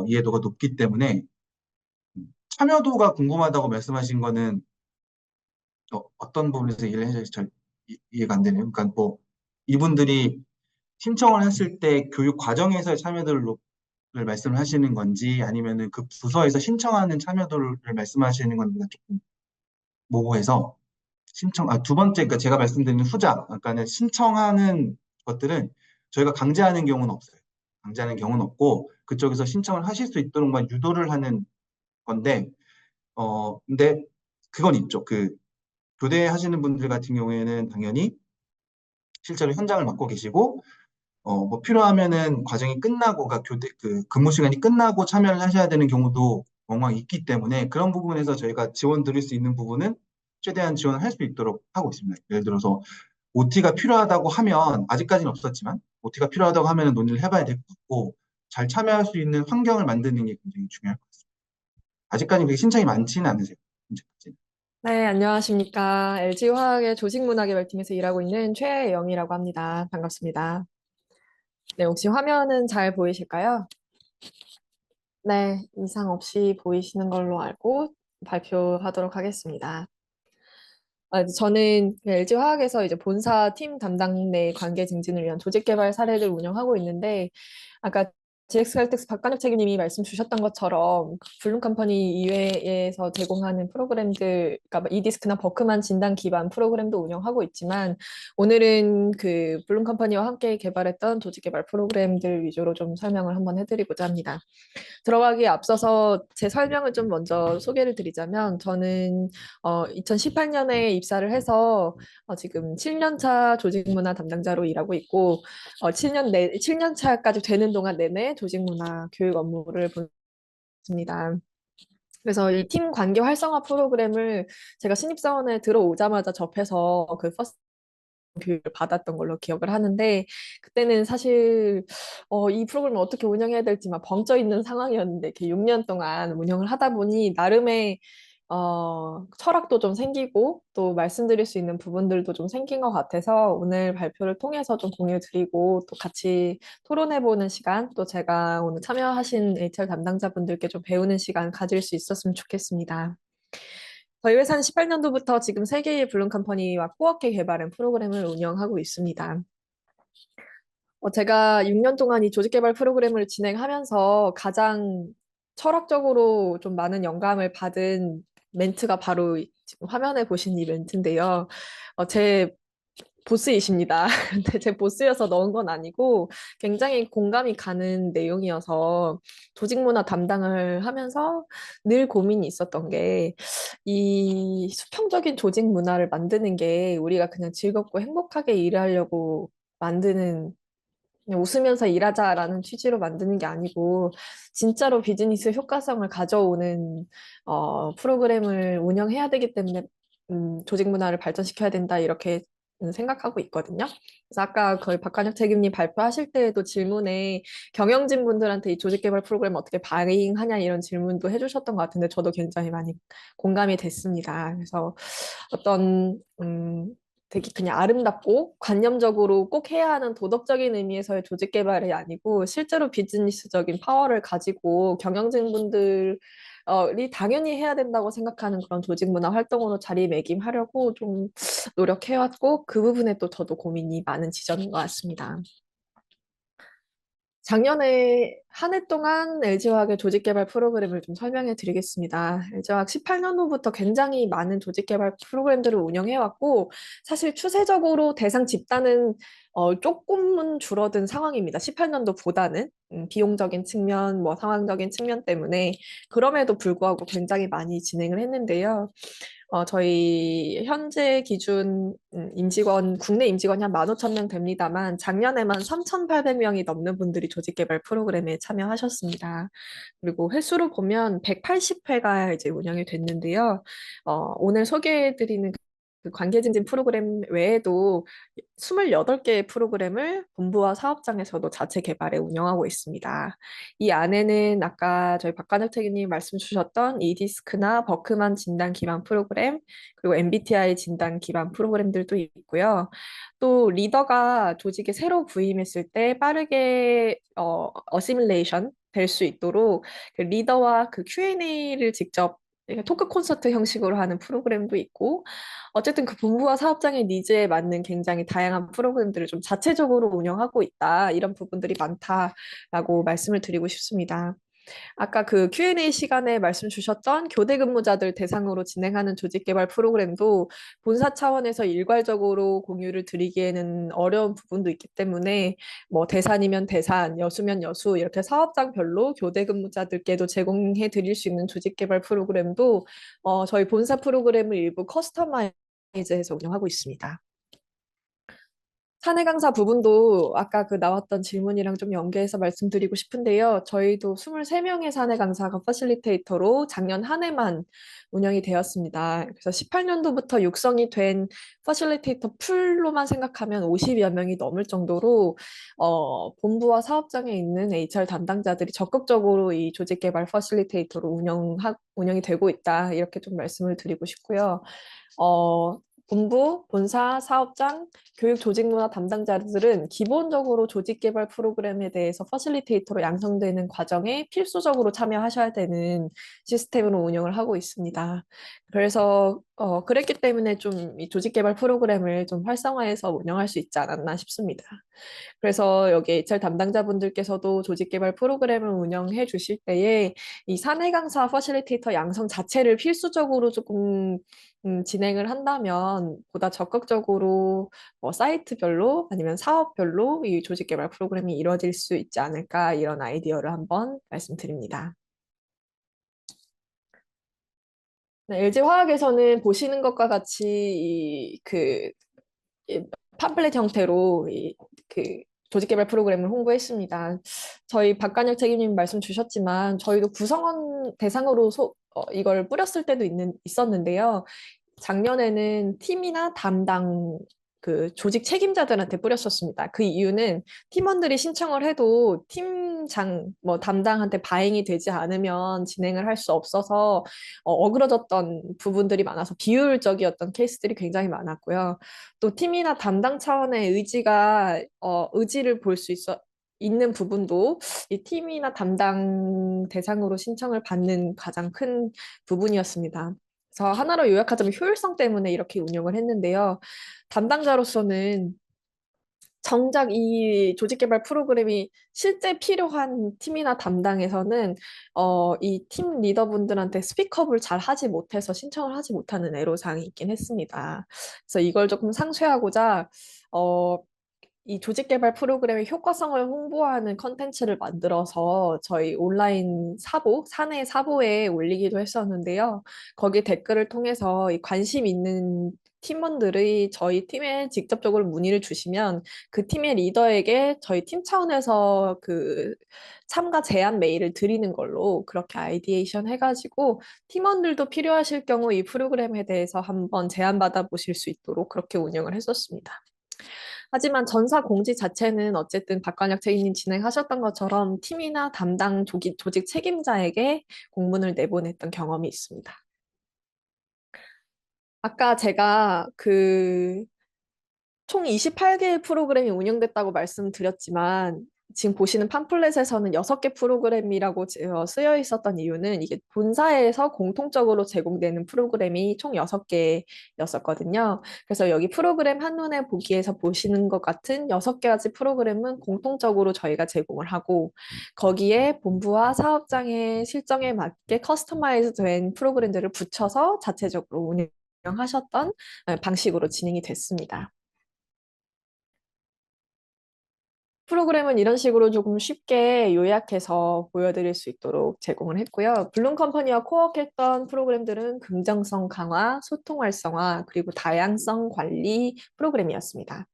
이해도가 높기 때문에 참여도가 궁금하다고 말씀하신 거는 어떤 부분에서 이해를 해주실지 잘 이해가 안 되네요. 그러니까 뭐 이분들이 신청을 했을 때 교육 과정에서의 참여도를 말씀을 하시는 건지 아니면은 그 부서에서 신청하는 참여도를 말씀하시는 건지가 조금 모호해서 두 번째, 그러니까 제가 말씀드린 후자, 그러니까는 신청하는 것들은 저희가 강제하는 경우는 없어요. 강제하는 경우는 없고 그쪽에서 신청을 하실 수 있도록만 유도를 하는 건데, 근데 그건 있죠. 교대하시는 분들 같은 경우에는 당연히 실제로 현장을 맡고 계시고 뭐 필요하면은 과정이 끝나고, 그러니까 근무 시간이 끝나고 참여를 하셔야 되는 경우도 엉망 있기 때문에 그런 부분에서 저희가 지원 드릴 수 있는 부분은 최대한 지원을 할 수 있도록 하고 있습니다. 예를 들어서 OT가 필요하다고 하면, 아직까지는 없었지만, OT가 필요하다고 하면 논의를 해봐야 될 것 같고, 잘 참여할 수 있는 환경을 만드는 게 굉장히 중요할 것 같습니다. 아직까지 그렇게 신청이 많지는 않으세요. 현재까지는. 네, 안녕하십니까. LG화학의 조직문화개발팀에서 일하고 있는 최영이라고 합니다. 반갑습니다. 네, 혹시 화면은 잘 보이실까요? 네, 이상 없이 보이시는 걸로 알고 발표하도록 하겠습니다. 저는 LG화학에서 이제 본사 팀 담당 내 관계 증진을 위한 조직 개발 사례를 운영하고 있는데, 아까 GX칼텍스 박관혁 책임님이 말씀 주셨던 것처럼 그 블룸 컴퍼니 이외에서 제공하는 프로그램들, 그러니까 이디스크나 버크만 진단 기반 프로그램도 운영하고 있지만 오늘은 그 블룸 컴퍼니와 함께 개발했던 조직 개발 프로그램들 위주로 좀 설명을 한번 해드리고자 합니다. 들어가기에 앞서서 제 설명을 좀 먼저 소개를 드리자면 저는 2018년에 입사를 해서 지금 7년 차 조직문화 담당자로 일하고 있고 7년 차까지 되는 동안 내내 조직문화 교육 업무를 보냈습니다. 그래서 이 팀 관계 활성화 프로그램을 제가 신입사원에 들어오자마자 접해서 그 퍼스트 교육을 받았던 걸로 기억을 하는데 그때는 사실 이 프로그램을 어떻게 운영해야 될지 막 벙쪄 있는 상황이었는데 이렇게 6년 동안 운영을 하다 보니 나름의 철학도 좀 생기고 또 말씀드릴 수 있는 부분들도 좀 생긴 것 같아서 오늘 발표를 통해서 좀 공유 드리고 또 같이 토론해보는 시간 또 제가 오늘 참여하신 HR 담당자분들께 좀 배우는 시간 가질 수 있었으면 좋겠습니다. 저희 회사는 18년도부터 지금 3개의 블룸 컴퍼니와 코어케 개발한 프로그램을 운영하고 있습니다. 제가 6년 동안 이 조직 개발 프로그램을 진행하면서 가장 철학적으로 좀 많은 영감을 받은 멘트가 바로 지금 화면에 보신 이 멘트인데요. 제 보스이십니다. 근데 제 보스여서 넣은 건 아니고 굉장히 공감이 가는 내용이어서 조직 문화 담당을 하면서 늘 고민이 있었던 게 이 수평적인 조직 문화를 만드는 게 우리가 그냥 즐겁고 행복하게 일하려고 만드는 그냥 웃으면서 일하자라는 취지로 만드는 게 아니고 진짜로 비즈니스 효과성을 가져오는 프로그램을 운영해야 되기 때문에 조직 문화를 발전시켜야 된다 이렇게 생각하고 있거든요. 그래서 아까 거의 박관혁 책임님 발표하실 때에도 질문에 경영진 분들한테 이 조직 개발 프로그램 어떻게 바잉하냐 이런 질문도 해주셨던 것 같은데 저도 굉장히 많이 공감이 됐습니다. 그래서 어떤 되게 그냥 아름답고 관념적으로 꼭 해야 하는 도덕적인 의미에서의 조직 개발이 아니고 실제로 비즈니스적인 파워를 가지고 경영진분들이 당연히 해야 된다고 생각하는 그런 조직 문화 활동으로 자리매김하려고 좀 노력해왔고 그 부분에 또 저도 고민이 많은 지점인 것 같습니다. 작년에 한 해 동안 LG화학의 조직 개발 프로그램을 좀 설명해 드리겠습니다. LG화학 18년도부터 굉장히 많은 조직 개발 프로그램들을 운영해 왔고, 사실 추세적으로 대상 집단은 조금은 줄어든 상황입니다. 18년도보다는 비용적인 측면, 뭐 상황적인 측면 때문에 그럼에도 불구하고 굉장히 많이 진행을 했는데요. 저희 현재 기준 임직원, 국내 임직원이 한 15,000명 됩니다만 작년에만 3,800명이 넘는 분들이 조직개발 프로그램에 참여하셨습니다. 그리고 횟수로 보면 180회가 이제 운영이 됐는데요. 오늘 소개해드리는 그 관계 증진 프로그램 외에도 28개의 프로그램을 본부와 사업장에서도 자체 개발해 운영하고 있습니다. 이 안에는 아까 저희 박관혁 책임님 말씀 주셨던 이디스크나 버크만 진단 기반 프로그램, 그리고 MBTI 진단 기반 프로그램들도 있고요. 또 리더가 조직에 새로 부임했을 때 빠르게 어시밀레이션 될 수 있도록 그 리더와 그 Q&A를 직접 토크 콘서트 형식으로 하는 프로그램도 있고, 어쨌든 그 본부와 사업장의 니즈에 맞는 굉장히 다양한 프로그램들을 좀 자체적으로 운영하고 있다. 이런 부분들이 많다라고 말씀을 드리고 싶습니다. 아까 그 Q&A 시간에 말씀 주셨던 교대 근무자들 대상으로 진행하는 조직 개발 프로그램도 본사 차원에서 일괄적으로 공유를 드리기에는 어려운 부분도 있기 때문에 뭐 대산이면 대산, 여수면 여수 이렇게 사업장별로 교대 근무자들께도 제공해 드릴 수 있는 조직 개발 프로그램도 저희 본사 프로그램을 일부 커스터마이즈해서 운영하고 있습니다. 사내 강사 부분도 아까 그 나왔던 질문이랑 좀 연계해서 말씀드리고 싶은데요. 저희도 23명의 사내 강사가 퍼실리테이터로 작년 한 해만 운영이 되었습니다. 그래서 18년도부터 육성이 된 퍼실리테이터 풀로만 생각하면 50여 명이 넘을 정도로 본부와 사업장에 있는 HR 담당자들이 적극적으로 이 조직 개발 퍼실리테이터로 운영이 되고 있다. 이렇게 좀 말씀을 드리고 싶고요. 본부, 본사, 사업장, 교육 조직 문화 담당자들은 기본적으로 조직 개발 프로그램에 대해서 퍼실리테이터로 양성되는 과정에 필수적으로 참여하셔야 되는 시스템으로 운영을 하고 있습니다. 그래서 그랬기 때문에 좀 이 조직 개발 프로그램을 좀 활성화해서 운영할 수 있지 않았나 싶습니다. 그래서 여기 HR 담당자분들께서도 조직 개발 프로그램을 운영해 주실 때에 이 사내 강사 퍼실리테이터 양성 자체를 필수적으로 조금 진행을 한다면 보다 적극적으로 사이트별로 아니면 사업별로 이 조직 개발 프로그램이 이루어질 수 있지 않을까 이런 아이디어를 한번 말씀드립니다. 네, LG화학에서는 보시는 것과 같이 이 팜플렛 형태로 그 조직 개발 프로그램을 홍보했습니다. 저희 박관혁 책임님 말씀 주셨지만 저희도 구성원 대상으로 이걸 뿌렸을 때도 있었는데요. 작년에는 팀이나 담당 그 조직 책임자들한테 뿌렸었습니다. 그 이유는 팀원들이 신청을 해도 팀장 뭐 담당한테 바행이 되지 않으면 진행을 할 수 없어서 어그러졌던 부분들이 많아서 비효율적이었던 케이스들이 굉장히 많았고요. 또 팀이나 담당 차원의 의지를 볼 수 있는 부분도 이 팀이나 담당 대상으로 신청을 받는 가장 큰 부분이었습니다. 그래서 하나로 요약하자면 효율성 때문에 이렇게 운영을 했는데요. 담당자로서는 정작 이 조직 개발 프로그램이 실제 필요한 팀이나 담당에서는 이 팀 리더분들한테 스픽업을 잘 하지 못해서 신청을 하지 못하는 애로사항이 있긴 했습니다. 그래서 이걸 조금 상쇄하고자 어, 이 조직 개발 프로그램의 효과성을 홍보하는 컨텐츠를 만들어서 저희 온라인 사내 사보에 올리기도 했었는데요. 거기 댓글을 통해서 이 관심 있는 팀원들이 저희 팀에 직접적으로 문의를 주시면 그 팀의 리더에게 저희 팀 차원에서 그 참가 제안 메일을 드리는 걸로 그렇게 아이디에이션 해가지고 팀원들도 필요하실 경우 이 프로그램에 대해서 한번 제안 받아보실 수 있도록 그렇게 운영을 했었습니다. 하지만 전사 공지 자체는 어쨌든 박관혁 책임님 진행하셨던 것처럼 팀이나 담당 조직 책임자에게 공문을 내보냈던 경험이 있습니다. 아까 제가 총 28개의 프로그램이 운영됐다고 말씀드렸지만 지금 보시는 팜플렛에서는 6개 프로그램이라고 쓰여 있었던 이유는 이게 본사에서 공통적으로 제공되는 프로그램이 총 6개였었거든요. 그래서 여기 프로그램 한눈에 보기에서 보시는 것 같은 6가지 프로그램은 공통적으로 저희가 제공을 하고 거기에 본부와 사업장의 실정에 맞게 커스터마이즈 된 프로그램들을 붙여서 자체적으로 운영하셨던 방식으로 진행이 됐습니다. 프로그램은 이런 식으로 조금 쉽게 요약해서 보여드릴 수 있도록 제공을 했고요. 블룸 컴퍼니와 코워크했던 프로그램들은 긍정성 강화, 소통 활성화, 그리고 다양성 관리 프로그램이었습니다.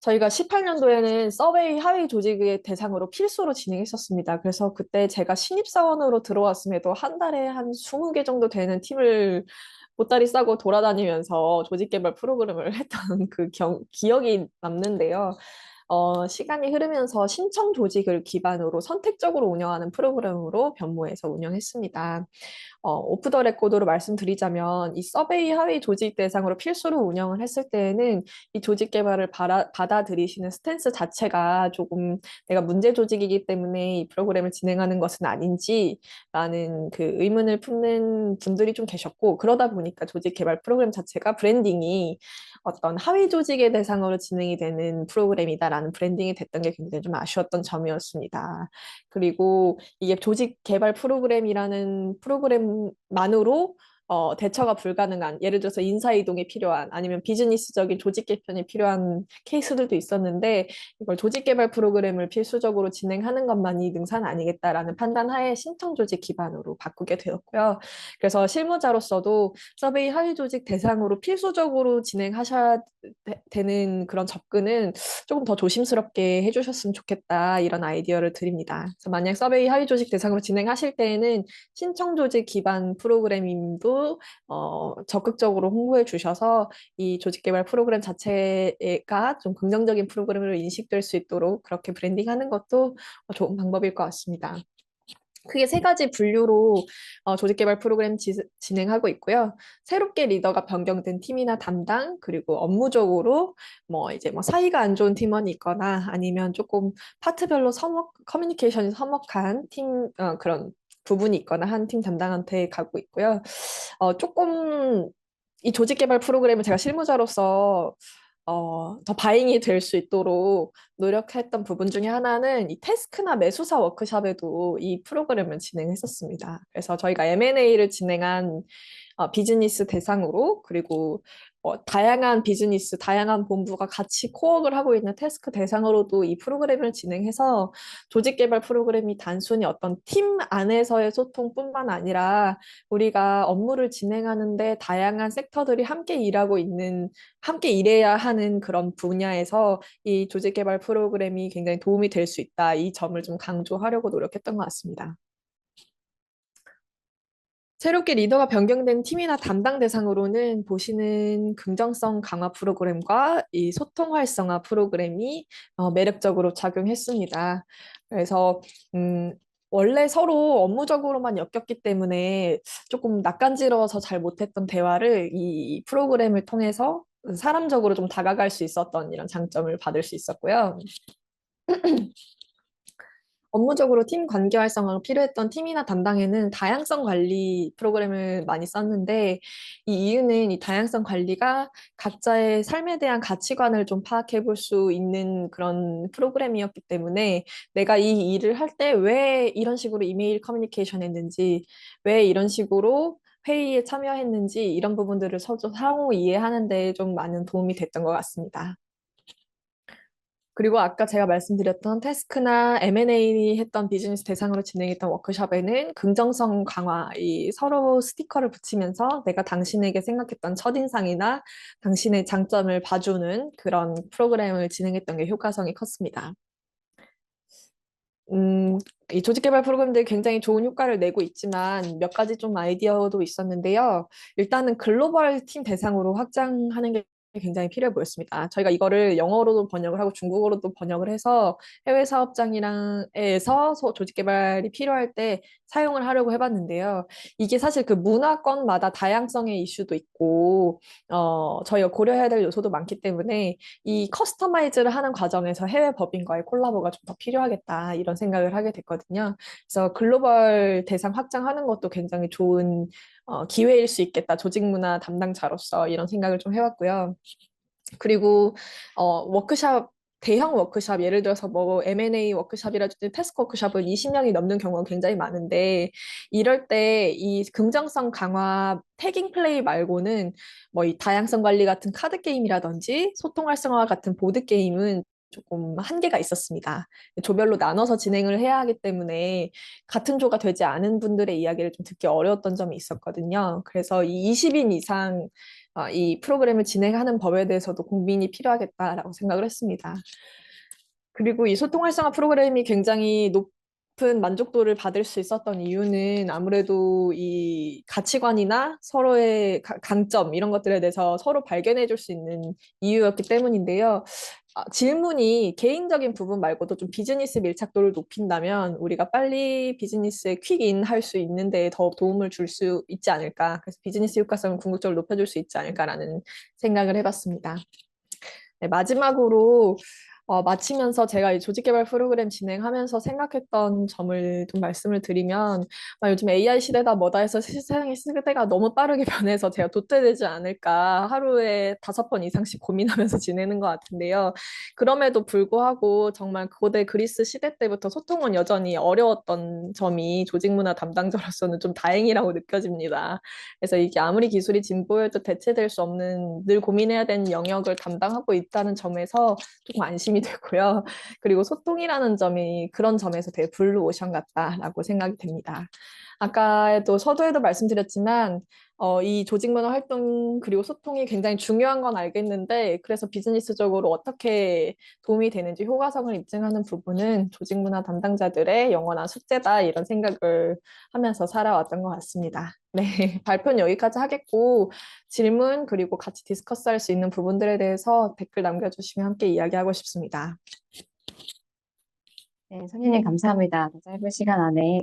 저희가 18년도에는 서베이 하위 조직의 대상으로 필수로 진행했었습니다. 그래서 그때 제가 신입사원으로 들어왔음에도 한 달에 한 20개 정도 되는 팀을 보따리 싸고 돌아다니면서 조직 개발 프로그램을 했던 기억이 남는데요. 시간이 흐르면서 신청 조직을 기반으로 선택적으로 운영하는 프로그램으로 변모해서 운영했습니다. 오프 더 레코드로 말씀드리자면 이 서베이 하위 조직 대상으로 필수로 운영을 했을 때에는 이 조직 개발을 받아들이시는 스탠스 자체가 조금 내가 문제 조직이기 때문에 이 프로그램을 진행하는 것은 아닌지라는 그 의문을 품는 분들이 좀 계셨고 그러다 보니까 조직 개발 프로그램 자체가 브랜딩이 어떤 하위 조직의 대상으로 진행이 되는 프로그램이다라는 브랜딩이 됐던 게 굉장히 좀 아쉬웠던 점이었습니다. 그리고 이게 조직 개발 프로그램이라는 프로그램만으로 대처가 불가능한, 예를 들어서 인사이동이 필요한, 아니면 비즈니스적인 조직 개편이 필요한 케이스들도 있었는데, 이걸 조직 개발 프로그램을 필수적으로 진행하는 것만이 능사는 아니겠다라는 판단하에 신청 조직 기반으로 바꾸게 되었고요. 그래서 실무자로서도 서베이 하위 조직 대상으로 필수적으로 진행하셔야 되는 그런 접근은 조금 더 조심스럽게 해주셨으면 좋겠다 이런 아이디어를 드립니다. 그래서 만약 서베이 하위 조직 대상으로 진행하실 때에는 신청 조직 기반 프로그램임도 적극적으로 홍보해 주셔서 이 조직 개발 프로그램 자체가 좀 긍정적인 프로그램으로 인식될 수 있도록 그렇게 브랜딩하는 것도 좋은 방법일 것 같습니다. 크게 세 가지 분류로 조직 개발 프로그램 진행하고 있고요. 새롭게 리더가 변경된 팀이나 담당, 그리고 업무적으로 이제 사이가 안 좋은 팀원이 있거나 아니면 조금 파트별로 커뮤니케이션이 서먹한 그런 부분이 있거나 한 팀 담당한테 가고 있고요. 조금 이 조직 개발 프로그램을 제가 실무자로서 더 바잉이 될 수 있도록 노력했던 부분 중에 하나는 이 태스크나 매수사 워크숍에도 이 프로그램을 진행했었습니다. 그래서 저희가 M&A를 진행한 비즈니스 대상으로, 그리고 다양한 비즈니스, 다양한 본부가 같이 코업을 하고 있는 태스크 대상으로도 이 프로그램을 진행해서 조직 개발 프로그램이 단순히 어떤 팀 안에서의 소통뿐만 아니라 우리가 업무를 진행하는데 다양한 섹터들이 함께 일해야 하는 그런 분야에서 이 조직 개발 프로그램이 굉장히 도움이 될 수 있다. 이 점을 좀 강조하려고 노력했던 것 같습니다. 새롭게 리더가 변경된 팀이나 담당 대상으로는 보시는 긍정성 강화 프로그램과 이 소통 활성화 프로그램이 매력적으로 작용했습니다. 그래서 원래 서로 업무적으로만 엮였기 때문에 조금 낯간지러워서 잘 못했던 대화를 이 프로그램을 통해서 사람적으로 좀 다가갈 수 있었던 이런 장점을 받을 수 있었고요. 업무적으로 팀 관계 활성화가 필요했던 팀이나 담당에는 다양성 관리 프로그램을 많이 썼는데, 이 이유는 이 다양성 관리가 각자의 삶에 대한 가치관을 좀 파악해 볼 수 있는 그런 프로그램이었기 때문에 내가 이 일을 할 때 왜 이런 식으로 이메일 커뮤니케이션 했는지, 왜 이런 식으로 회의에 참여했는지 이런 부분들을 서로 상호 이해하는 데 좀 많은 도움이 됐던 것 같습니다. 그리고 아까 제가 말씀드렸던 태스크나 M&A 했던 비즈니스 대상으로 진행했던 워크숍에는 긍정성 강화, 이 서로 스티커를 붙이면서 내가 당신에게 생각했던 첫인상이나 당신의 장점을 봐주는 그런 프로그램을 진행했던 게 효과성이 컸습니다. 이 조직 개발 프로그램들이 굉장히 좋은 효과를 내고 있지만 몇 가지 좀 아이디어도 있었는데요. 일단은 글로벌 팀 대상으로 확장하는 게 굉장히 필요해 보였습니다. 저희가 이거를 영어로도 번역을 하고 중국어로도 번역을 해서 해외 사업장이랑에서 조직 개발이 필요할 때 사용을 하려고 해봤는데요. 이게 사실 그 문화권마다 다양성의 이슈도 있고, 저희가 고려해야 될 요소도 많기 때문에 이 커스터마이즈를 하는 과정에서 해외 법인과의 콜라보가 좀 더 필요하겠다 이런 생각을 하게 됐거든요. 그래서 글로벌 대상 확장하는 것도 굉장히 좋은 기회일 수 있겠다. 조직 문화 담당자로서 이런 생각을 좀 해왔고요. 그리고 워크샵 대형 워크샵 예를 들어서 M&A 워크샵이라든지 태스크 워크샵은 20명이 넘는 경우가 굉장히 많은데 이럴 때 이 긍정성 강화 태깅 플레이 말고는 이 다양성 관리 같은 카드 게임이라든지 소통 활성화 같은 보드 게임은 조금 한계가 있었습니다. 조별로 나눠서 진행을 해야 하기 때문에 같은 조가 되지 않은 분들의 이야기를 좀 듣기 어려웠던 점이 있었거든요. 그래서 이 20인 이상 이 프로그램을 진행하는 법에 대해서도 고민이 필요하겠다라고 생각을 했습니다. 그리고 이 소통 활성화 프로그램이 굉장히 높은 만족도를 받을 수 있었던 이유는 아무래도 이 가치관이나 서로의 강점 이런 것들에 대해서 서로 발견해 줄 수 있는 이유였기 때문인데요. 질문이 개인적인 부분 말고도 좀 비즈니스 밀착도를 높인다면 우리가 빨리 비즈니스에 퀵인 할 수 있는 데 더 도움을 줄 수 있지 않을까. 그래서 비즈니스 효과성을 궁극적으로 높여줄 수 있지 않을까라는 생각을 해봤습니다. 네, 마지막으로 마치면서 제가 이 조직 개발 프로그램 진행하면서 생각했던 점을 좀 말씀을 드리면 요즘 AI 시대다 뭐다 해서 세상의 시대가 너무 빠르게 변해서 제가 도태되지 않을까 하루에 5번 이상씩 고민하면서 지내는 것 같은데요. 그럼에도 불구하고 정말 고대 그리스 시대 때부터 소통은 여전히 어려웠던 점이 조직 문화 담당자로서는 좀 다행이라고 느껴집니다. 그래서 이게 아무리 기술이 진보해도 대체될 수 없는 늘 고민해야 되는 영역을 담당하고 있다는 점에서 조금 안심이 되고요. 그리고 소통이라는 점이 그런 점에서 되게 블루오션 같다라고 생각이 됩니다. 아까도 서두에도 말씀드렸지만 이 조직 문화 활동 그리고 소통이 굉장히 중요한 건 알겠는데 그래서 비즈니스적으로 어떻게 도움이 되는지 효과성을 입증하는 부분은 조직 문화 담당자들의 영원한 숙제다 이런 생각을 하면서 살아왔던 것 같습니다. 네, 발표는 여기까지 하겠고 질문 그리고 같이 디스커스할 수 있는 부분들에 대해서 댓글 남겨주시면 함께 이야기하고 싶습니다. 네, 선생님 감사합니다. 짧은 시간 안에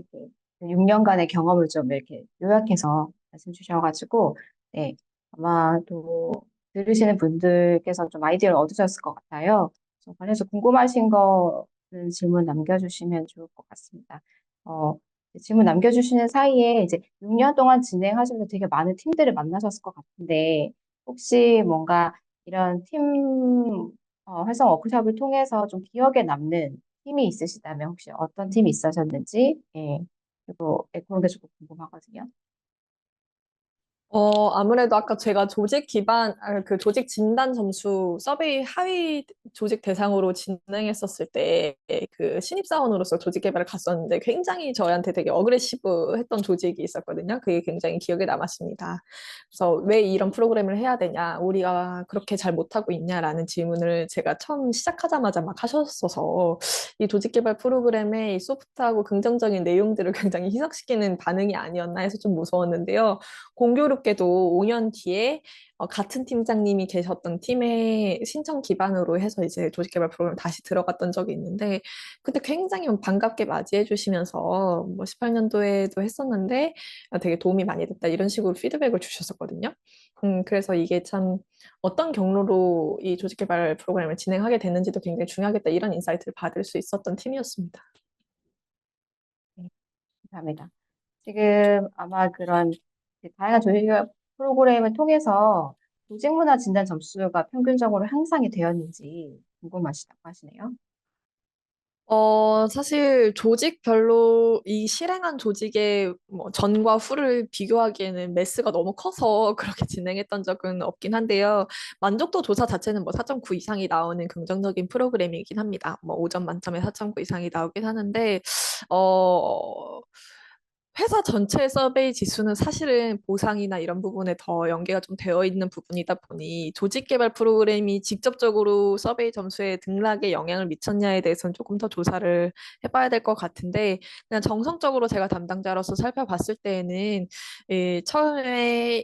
6년간의 경험을 좀 이렇게 요약해서 말씀 주셔가지고, 네, 아마 또 들으시는 분들께서 좀 아이디어를 얻으셨을 것 같아요. 그래서 관해서 궁금하신 거는 질문 남겨주시면 좋을 것 같습니다. 어, 질문 남겨주시는 사이에 이제 6년 동안 진행하시면서 되게 많은 팀들을 만나셨을 것 같은데, 혹시 뭔가 이런 팀 활성 워크숍을 통해서 좀 기억에 남는 팀이 있으시다면 혹시 어떤 팀이 있으셨는지, 예, 그리고 예, 그런 게 조금 궁금하거든요. 아무래도 아까 제가 그 조직 진단 점수 서베이 하위 조직 대상으로 진행했었을 때 그 신입사원으로서 조직 개발을 갔었는데 굉장히 저희한테 되게 어그레시브 했던 조직이 있었거든요. 그게 굉장히 기억에 남았습니다. 그래서 왜 이런 프로그램을 해야 되냐, 우리가 그렇게 잘 못하고 있냐라는 질문을 제가 처음 시작하자마자 막 하셨어서 이 조직 개발 프로그램의 이 소프트하고 긍정적인 내용들을 굉장히 희석시키는 반응이 아니었나 해서 좀 무서웠는데요. 공교롭게도 5년 뒤에 같은 팀장님이 계셨던 팀의 신청 기반으로 해서 이제 조직개발 프로그램 다시 들어갔던 적이 있는데 그때 굉장히 반갑게 맞이해 주시면서 뭐 18년도에도 했었는데 되게 도움이 많이 됐다 이런 식으로 피드백을 주셨었거든요. 그래서 이게 참 어떤 경로로 이 조직개발 프로그램을 진행하게 됐는지도 굉장히 중요하겠다 이런 인사이트를 받을 수 있었던 팀이었습니다. 네, 감사합니다. 지금 아마 그런 그 다양한 조직 프로그램을 통해서 조직 문화 진단 점수가 평균적으로 향상이 되었는지 궁금하시다고 하시네요. 사실 조직별로 이 실행한 조직의 뭐 전과 후를 비교하기에는 매스가 너무 커서 그렇게 진행했던 적은 없긴 한데요. 만족도 조사 자체는 뭐 4.9 이상이 나오는 긍정적인 프로그램이긴 합니다. 뭐 5점 만점에 4.9 이상이 나오긴 하는데, 어, 회사 전체 서베이 지수는 사실은 보상이나 이런 부분에 더 연계가 좀 되어 있는 부분이다 보니 조직 개발 프로그램이 직접적으로 서베이 점수에 등락에 영향을 미쳤냐에 대해서는 조금 더 조사를 해봐야 될 것 같은데 그냥 정성적으로 제가 담당자로서 살펴봤을 때에는 처음에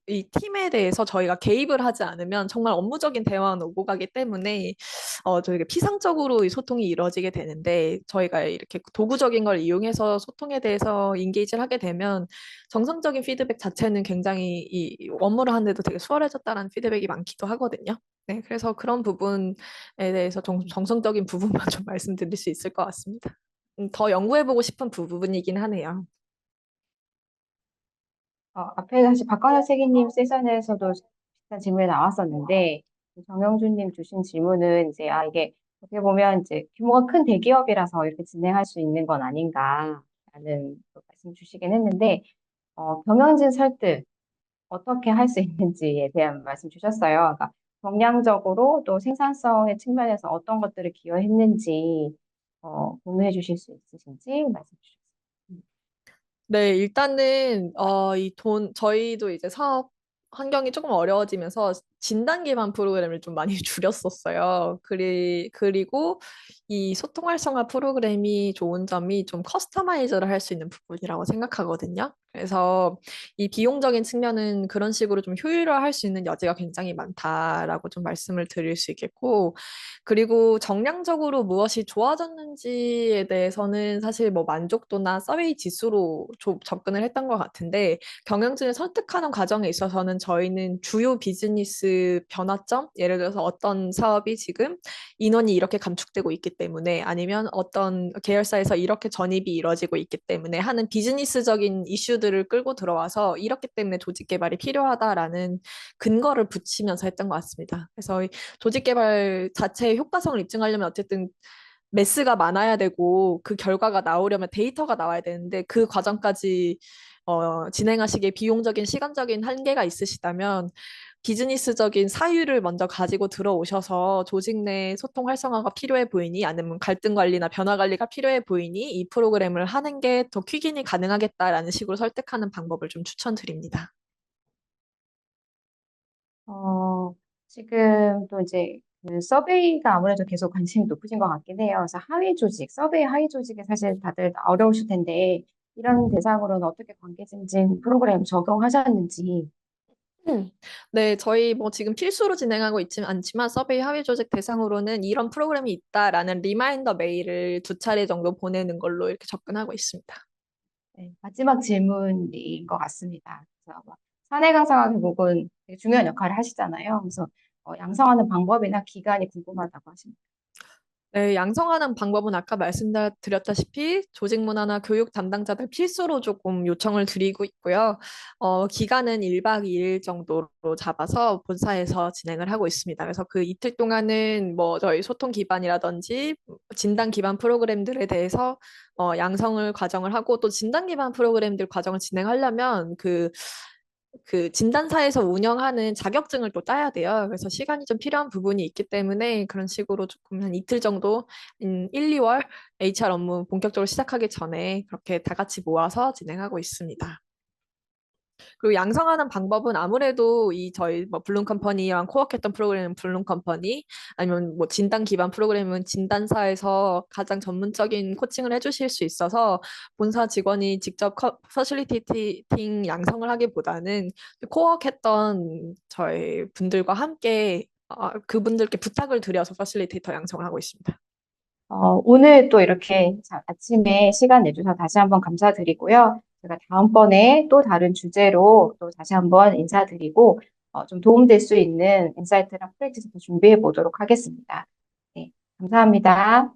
이 팀에 대해서 저희가 개입을 하지 않으면 정말 업무적인 대화는 오고 가기 때문에 되게 피상적으로 이 소통이 이루어지게 되는데 저희가 이렇게 도구적인 걸 이용해서 소통에 대해서 인게이지를 하게 되면 정성적인 피드백 자체는 굉장히 이 업무를 하는데도 되게 수월해졌다는 피드백이 많기도 하거든요. 네, 그래서 그런 부분에 대해서 정성적인 부분만 좀 말씀드릴 수 있을 것 같습니다. 더 연구해보고 싶은 부분이긴 하네요. 앞에 사실 박광현 책임님 세션에서도 비슷한 질문이 나왔었는데, 정영준님 주신 질문은 이제, 이게 어떻게 보면 이제 규모가 큰 대기업이라서 이렇게 진행할 수 있는 건 아닌가라는 또 말씀 주시긴 했는데, 경영진 설득 어떻게 할 수 있는지에 대한 말씀 주셨어요. 그러니까 경량적으로 또 생산성의 측면에서 어떤 것들을 기여했는지, 공유해 주실 수 있으신지 말씀 주셨어요. 네, 일단은 저희도 이제 사업 환경이 조금 어려워지면서 진단 기반 프로그램을 좀 많이 줄였었어요. 그리고 이 소통 활성화 프로그램이 좋은 점이 좀 커스터마이즈를 할 수 있는 부분이라고 생각하거든요. 그래서 이 비용적인 측면은 그런 식으로 좀 효율화할 수 있는 여지가 굉장히 많다라고 좀 말씀을 드릴 수 있겠고, 그리고 정량적으로 무엇이 좋아졌는지에 대해서는 사실 뭐 만족도나 서웨이 지수로 접근을 했던 것 같은데 경영진을 설득하는 과정에 있어서는 저희는 주요 비즈니스 변화점, 예를 들어서 어떤 사업이 지금 인원이 이렇게 감축되고 있기 때문에 아니면 어떤 계열사에서 이렇게 전입이 이루어지고 있기 때문에 하는 비즈니스적인 이슈들을 끌고 들어와서 이렇기 때문에 조직 개발이 필요하다라는 근거를 붙이면서 했던 것 같습니다. 그래서 조직 개발 자체의 효과성을 입증하려면 어쨌든 매스가 많아야 되고 그 결과가 나오려면 데이터가 나와야 되는데 그 과정까지 진행하시기에 비용적인 시간적인 한계가 있으시다면 비즈니스적인 사유를 먼저 가지고 들어오셔서 조직 내 소통 활성화가 필요해 보이니 아니면 갈등 관리나 변화 관리가 필요해 보이니 이 프로그램을 하는 게 더 퀵인이 가능하겠다라는 식으로 설득하는 방법을 좀 추천드립니다. 어, 지금 또 이제 그 서베이가 아무래도 계속 관심이 높으신 것 같긴 해요. 그래서 하위 조직, 서베이 하위 조직에 사실 다들 어려우실 텐데, 이런 대상으로는 어떻게 관계 증진 프로그램 적용하셨는지 네, 저희 뭐 지금 필수로 진행하고 있지는 않지만 서베이 하위 조직 대상으로는 이런 프로그램이 있다라는 리마인더 메일을 2차례 정도 보내는 걸로 이렇게 접근하고 있습니다. 네, 마지막 질문인 것 같습니다. 그래서 뭐 사내 강사가 결국은 되게 중요한 역할을 하시잖아요. 그래서 양성하는 방법이나 기간이 궁금하다고 하십니다. 네, 양성하는 방법은 아까 말씀드렸다시피 조직 문화나 교육 담당자들 필수로 조금 요청을 드리고 있고요. 기간은 1박 2일 정도로 잡아서 본사에서 진행을 하고 있습니다. 그래서 그 이틀 동안은 뭐 저희 소통 기반이라든지 진단 기반 프로그램들에 대해서 양성을 과정을 하고 또 진단 기반 프로그램들 과정을 진행하려면 그 진단사에서 운영하는 자격증을 또 따야 돼요. 그래서 시간이 좀 필요한 부분이 있기 때문에 그런 식으로 조금 한 이틀 정도, 1, 2월 HR 업무 본격적으로 시작하기 전에 그렇게 다 같이 모아서 진행하고 있습니다. 그리고 양성하는 방법은 아무래도 이 저희 뭐 블룸 컴퍼니랑 코어했던 프로그램은 블룸 컴퍼니 아니면 뭐 진단 기반 프로그램은 진단사에서 가장 전문적인 코칭을 해주실 수 있어서 본사 직원이 직접 퍼실리테이팅 양성을 하기보다는 코어했던 저희 분들과 함께 그분들께 부탁을 드려서 퍼실리테이터 양성을 하고 있습니다. 오늘 또 이렇게 아침에 시간 내주셔서 다시 한번 감사드리고요. 제가 다음번에 또 다른 주제로 또 다시 한번 인사드리고 좀 도움될 수 있는 인사이트랑 프랙티스도 준비해 보도록 하겠습니다. 네, 감사합니다.